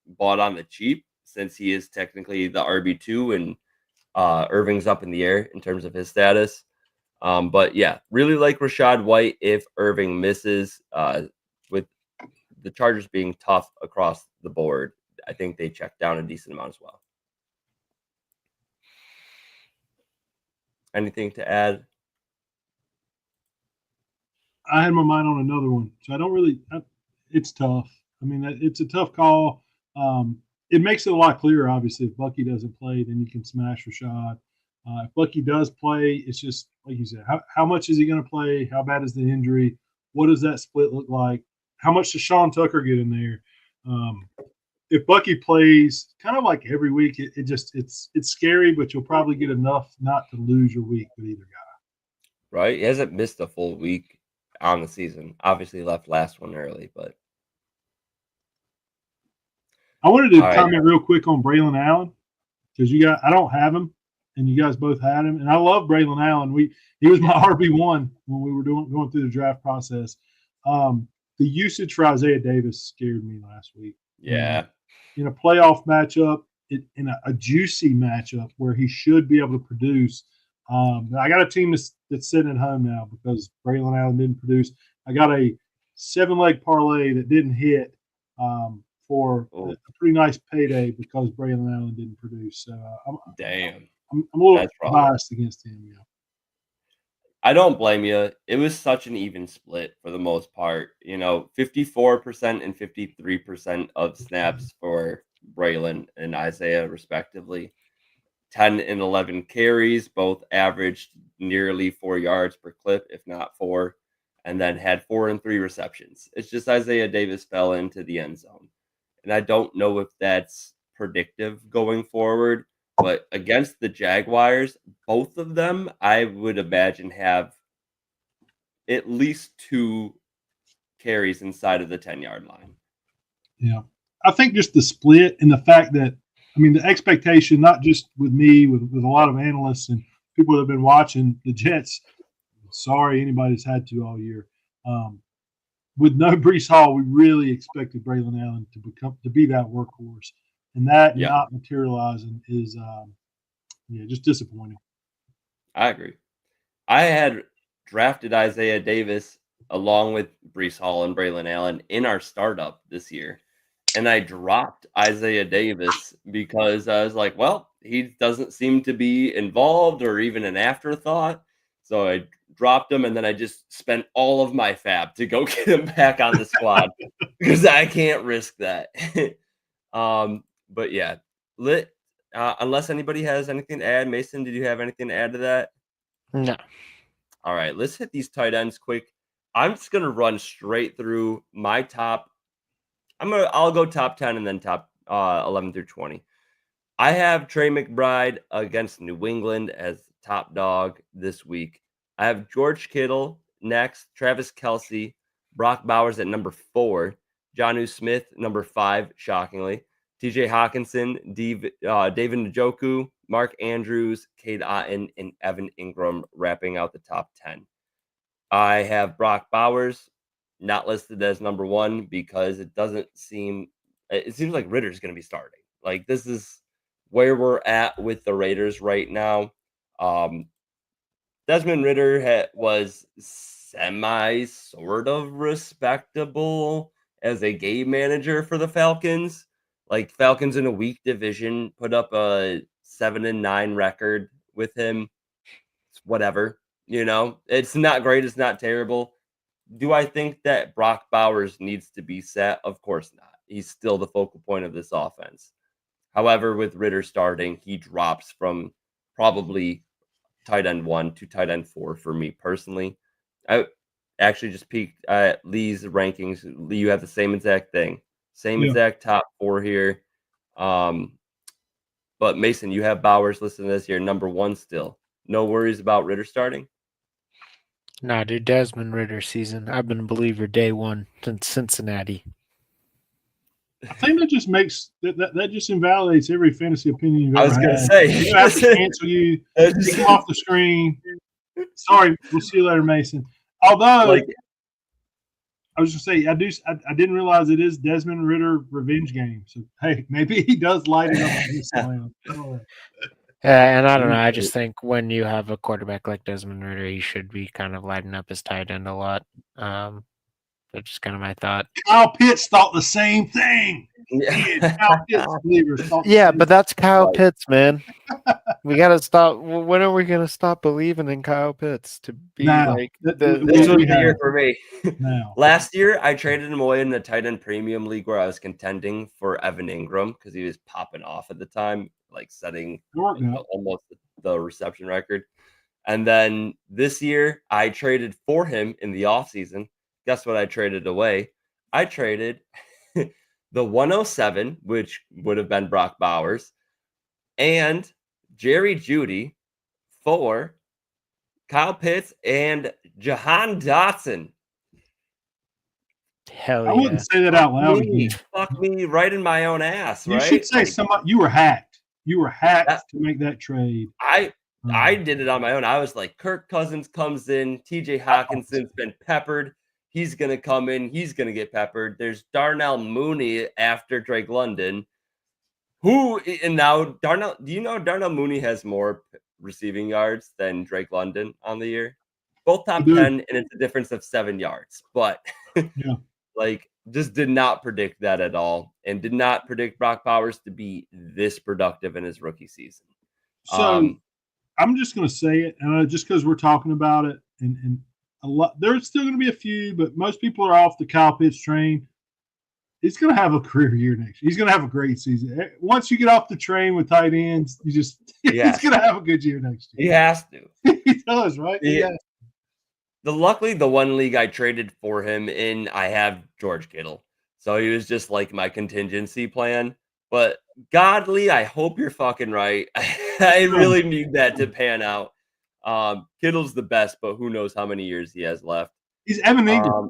bought on the cheap since he is technically the RB2 and Irving's up in the air in terms of his status. But yeah, really like Rashad White if Irving misses. With the Chargers being tough across the board, I think they check down a decent amount as well. Anything to add? I had my mind on another one, so I don't really. It's tough. I mean, it's a tough call. It makes it a lot clearer, obviously. If Bucky doesn't play, then you can smash Rashad. If Bucky does play, it's just like you said. How much is he going to play? How bad is the injury? What does that split look like? How much does Sean Tucker get in there? If Bucky plays, kind of like every week, it's scary, but you'll probably get enough not to lose your week with either guy. Right? He hasn't missed a full week on the season. Obviously left last one early, but I wanted to comment real quick on Braylon Allen because I don't have him, and you guys both had him, and I love Braylon Allen. He was my RB1 when we were going through the draft process. The usage for Isaiah Davis scared me last week. Yeah. In a playoff matchup, in a juicy matchup where he should be able to produce. I got a team that's sitting at home now because Braylon Allen didn't produce. I got a 7-leg parlay that didn't hit for a pretty nice payday because Braylon Allen didn't produce. So I'm a little biased against him. Yeah. I don't blame you. It was such an even split for the most part. 54% and 53% of snaps for Braylon and Isaiah, respectively. 10 and 11 carries, both averaged nearly 4 yards per clip, if not 4, and then had 4 and 3 receptions. It's just Isaiah Davis fell into the end zone. And I don't know if that's predictive going forward. But against the Jaguars, both of them, I would imagine, have at least 2 carries inside of the 10-yard line. Yeah. I think just the split and the fact that, the expectation, not just with me, with a lot of analysts and people that have been watching the Jets, sorry anybody's had to all year. With no Breece Hall, we really expected Braylon Allen to be that workhorse. And that not materializing is just disappointing. I agree. I had drafted Isaiah Davis along with Breece Hall and Braylon Allen in our startup this year. and I dropped Isaiah Davis because I was like, well, he doesn't seem to be involved or even an afterthought. So I dropped him, and then I just spent all of my fab to go get him back on the squad because I can't risk that. But yeah, lit. Unless anybody has anything to add, Mason, did you have anything to add to that? No. All right, let's hit these tight ends quick. I'm just gonna run straight through my top. I'll go top 10 and then top 11 through 20. I have Trey McBride against New England as top dog this week. I have George Kittle next, Travis Kelce, Brock Bowers at number 4, Jonnu Smith number 5, shockingly, TJ Hawkinson, David Njoku, Mark Andrews, Cade Otton, and Evan Ingram wrapping out the top 10. I have Brock Bowers not listed as number 1 because it seems like Ritter's going to be starting. Like, this is where we're at with the Raiders right now. Desmond Ridder was semi sort of respectable as a game manager for the Falcons. Like, Falcons in a weak division put up a 7-9 record with him. It's whatever, it's not great. It's not terrible. Do I think that Brock Bowers needs to be set? Of course not. He's still the focal point of this offense. However, with Ridder starting, he drops from probably tight end 1 to tight end 4 for me personally. I actually just peeked at Lee's rankings. Lee, you have the same exact thing. Same exact top 4 here. But Mason, you have Bowers listed as your number 1 still. No worries about Ridder starting? Nah, dude, Desmond Ridder season. I've been a believer day one since Cincinnati. I think that just makes that just invalidates every fantasy opinion you've ever had. I was going to say. You have to cancel you. Take him off the screen. Sorry, we'll see you later, Mason. Although, I was just say, I didn't realize it is Desmond Ridder revenge game. So hey, maybe he does light it up. And I don't know. I just think when you have a quarterback like Desmond Ridder, he should be kind of lighting up his tight end a lot. That's just kind of my thought. Kyle Pitts thought the same thing. Kyle Pitts believers thought but that's Kyle Pitts, man. We got to stop. When are we going to stop believing in Kyle Pitts to be like this was the year for me. Last year, I traded him away in the tight end premium league where I was contending for Evan Ingram because he was popping off at the time, like setting almost the reception record. And then this year, I traded for him in the offseason. Guess what I traded away? I traded the 107, which would have been Brock Bowers, and Jerry Jeudy for Kyle Pitts and Jahan Dotson. Hell yeah. I wouldn't say that out loud again. Fuck me right in my own ass, right? You should say you were hacked. You were hacked to make that trade. I did it on my own. I was like, Kirk Cousins comes in, TJ Hawkinson's been peppered. He's going to come in. He's going to get peppered. There's Darnell Mooney after Drake London. And now do you know Darnell Mooney has more receiving yards than Drake London on the year? Both top 10, and it's a difference of 7 yards. But just did not predict that at all, and did not predict Brock Bowers to be this productive in his rookie season. So I'm just going to say it, and just because we're talking about it, and a lot, there's still going to be a few, but most people are off the Kyle Pitts train. He's going to have a career year next year. He's going to have a great season. Once you get off the train with tight ends, he's going to have a good year next year. He has to. He does, right? Yeah. Luckily, the one league I traded for him in, I have George Kittle. So he was just like my contingency plan. But godly, I hope you're fucking right. I really need that to pan out. Kittle's the best, but who knows how many years he has left. He's Evan Ingram.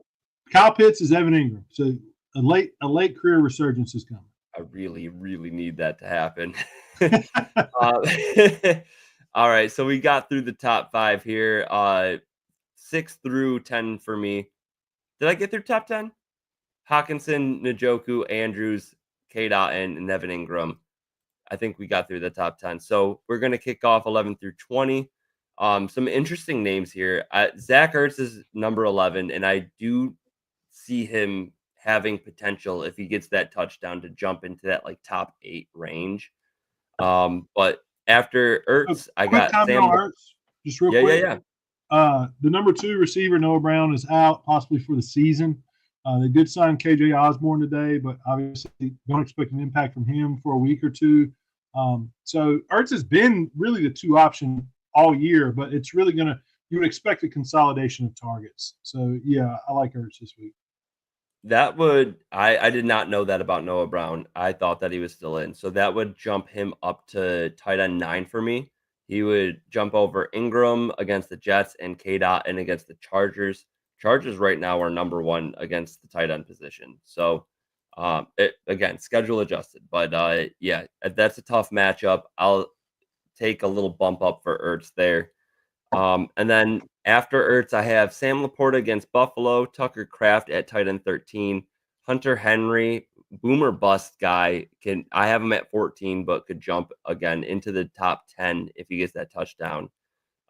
Kyle Pitts is Evan Ingram. So a late career resurgence is coming. I really, really need that to happen. All right, so we got through the top 5 here. 6 through 10 for me. Did I get through top 10? Hawkinson, Njoku, Andrews, Cade Otton, and Evan Ingram. I think we got through the top 10. So we're going to kick off 11 through 20. Some interesting names here. Zach Ertz is number 11, and I do see him having potential if he gets that touchdown to jump into that like top 8 range. But after Ertz, I Quick got comment Sam. on Ertz, just real Yeah, quick. yeah. The number 2 receiver, Noah Brown, is out possibly for the season. They did sign KJ Osborne today, but obviously don't expect an impact from him for a week or two. So Ertz has been really the 2 option all year, but it's really you would expect a consolidation of targets. So yeah, I like Ertz this week. I did not know that about Noah Brown. I thought that he was still in. So that would jump him up to tight end 9 for me. He would jump over Ingram against the Jets and K-Dot and against the Chargers. Chargers right now are number 1 against the tight end position. So again, schedule adjusted. But yeah, that's a tough matchup. I'll take a little bump up for Ertz there. And then after Ertz, I have Sam Laporta against Buffalo, Tucker Kraft at tight end 13, Hunter Henry, boomer bust guy. I have him at 14, but could jump again into the top 10 if he gets that touchdown.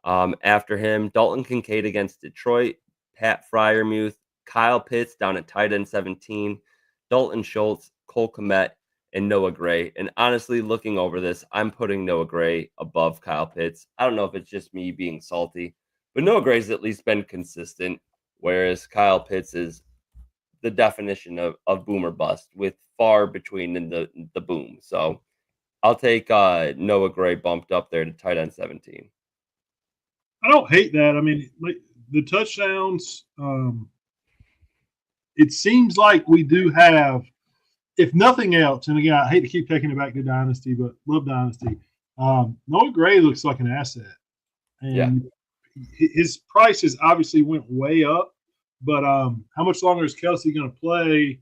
After him, Dalton Kincaid against Detroit, Pat Fryermuth, Kyle Pitts down at tight end 17, Dalton Schultz, Cole Kmet, and Noah Gray. And honestly, looking over this, I'm putting Noah Gray above Kyle Pitts. I don't know if it's just me being salty, but Noah Gray's at least been consistent, whereas Kyle Pitts is the definition of boomer bust with far between in the boom. So I'll take Noah Gray bumped up there to tight end 17. I don't hate that. I mean, like the touchdowns, it seems like we do have, if nothing else, and again, I hate to keep taking it back to Dynasty, but love Dynasty. Noah Gray looks like an asset. And his prices obviously went way up, but how much longer is Kelsey going to play?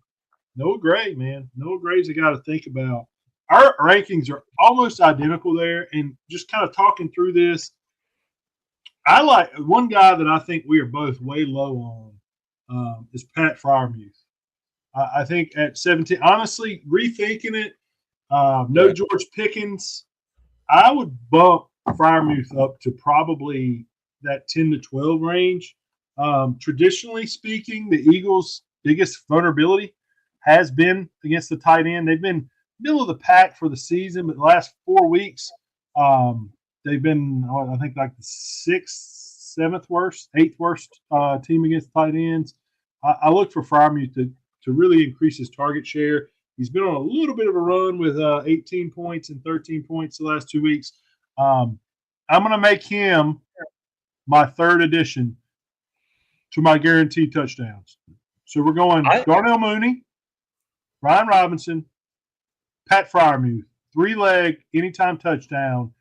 Noah Gray, man. Noah Gray's a guy to think about. Our rankings are almost identical there, and just kind of talking through this, I like one guy that I think we are both way low on is Pat Fryermuth. I think at 17, honestly, rethinking it, no George Pickens, I would bump Fryermuth up to probably that 10 to 12 range. Traditionally speaking, the Eagles' biggest vulnerability has been against the tight end. They've been middle of the pack for the season, but the last 4 weeks, they've been, I think, like the 6th, 7th worst, 8th worst team against tight ends. I look for Fryermuth to really increase his target share. He's been on a little bit of a run with 18 points and 13 points the last 2 weeks. I'm going to make him my 3rd addition to my guaranteed touchdowns. So we're going Darnell Mooney, Ryan Robinson, Pat Fryermuth, 3-leg, anytime touchdown.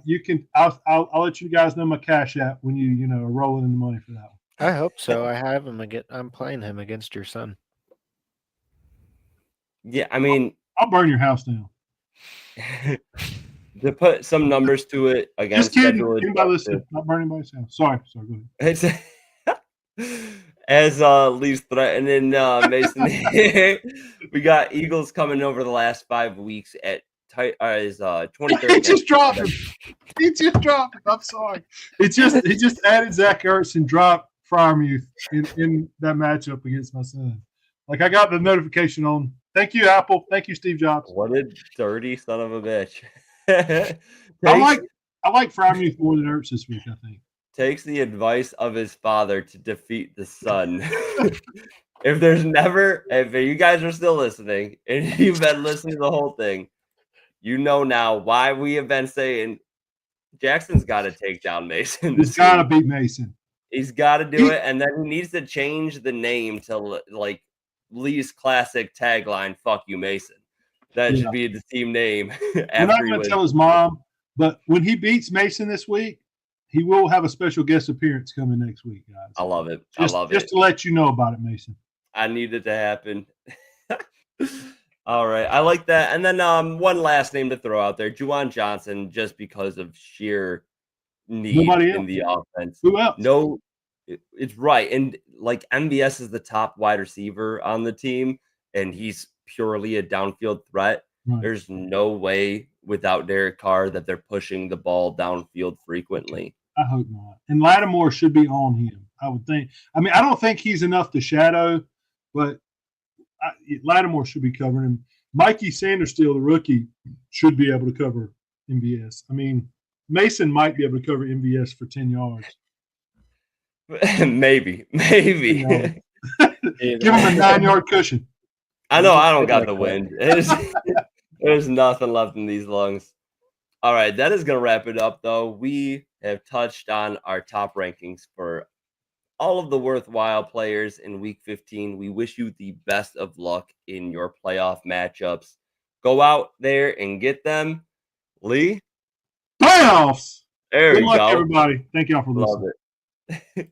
You can. I'll let you guys know my cash app when you are rolling in the money for that one. I hope so. I have him again. I'm playing him against your son. Yeah, I mean, I'll burn your house down. To put some numbers to it, again, Just kidding. Anybody listening? Not burning anybody's house. Sorry, go ahead. As Lee's threatening Mason, we got Eagles coming over the last 5 weeks at is 23rd. He just dropped him. He just dropped him. I'm sorry. He just added Zach Ertz and dropped Fryermuth in that matchup against my son. Like I got the notification on. Thank you, Apple. Thank you, Steve Jobs. What a dirty son of a bitch. I like Fryermuth more than Ertz this week, I think. Takes the advice of his father to defeat the son. If you guys are still listening and you've been listening to the whole thing, you know now why we have been saying Jackson's got to take down Mason. He's got to beat Mason. He's got to do it, and then he needs to change the name to like Lee's classic tagline, "Fuck you, Mason." That should be the team name. We're not going to tell his mom, but when he beats Mason this week, he will have a special guest appearance coming next week, guys. I love it. Just to let you know about it, Mason. I need it to happen. All right. I like that. And then one last name to throw out there, Juwan Johnson, just because of sheer need in the offense. Who else? No, it's right. And like MVS is the top wide receiver on the team, and he's purely a downfield threat. Right. There's no way without Derek Carr that they're pushing the ball downfield frequently. I hope not. And Lattimore should be on him, I would think. I mean, I don't think he's enough to shadow, but Lattimore should be covering him. Mikey Sandersteele, the rookie, should be able to cover MVS. I mean, Mason might be able to cover MVS for 10 yards. maybe. Give him a 9-yard cushion. I know I don't got the wind. There's nothing left in these lungs. All right, that is going to wrap it up, though. We have touched on our top rankings for all of the worthwhile players in Week 15. We wish you the best of luck in your playoff matchups. Go out there and get them. Lee? Playoffs! There Good we luck, go. everybody. Thank y'all for listening. Love it.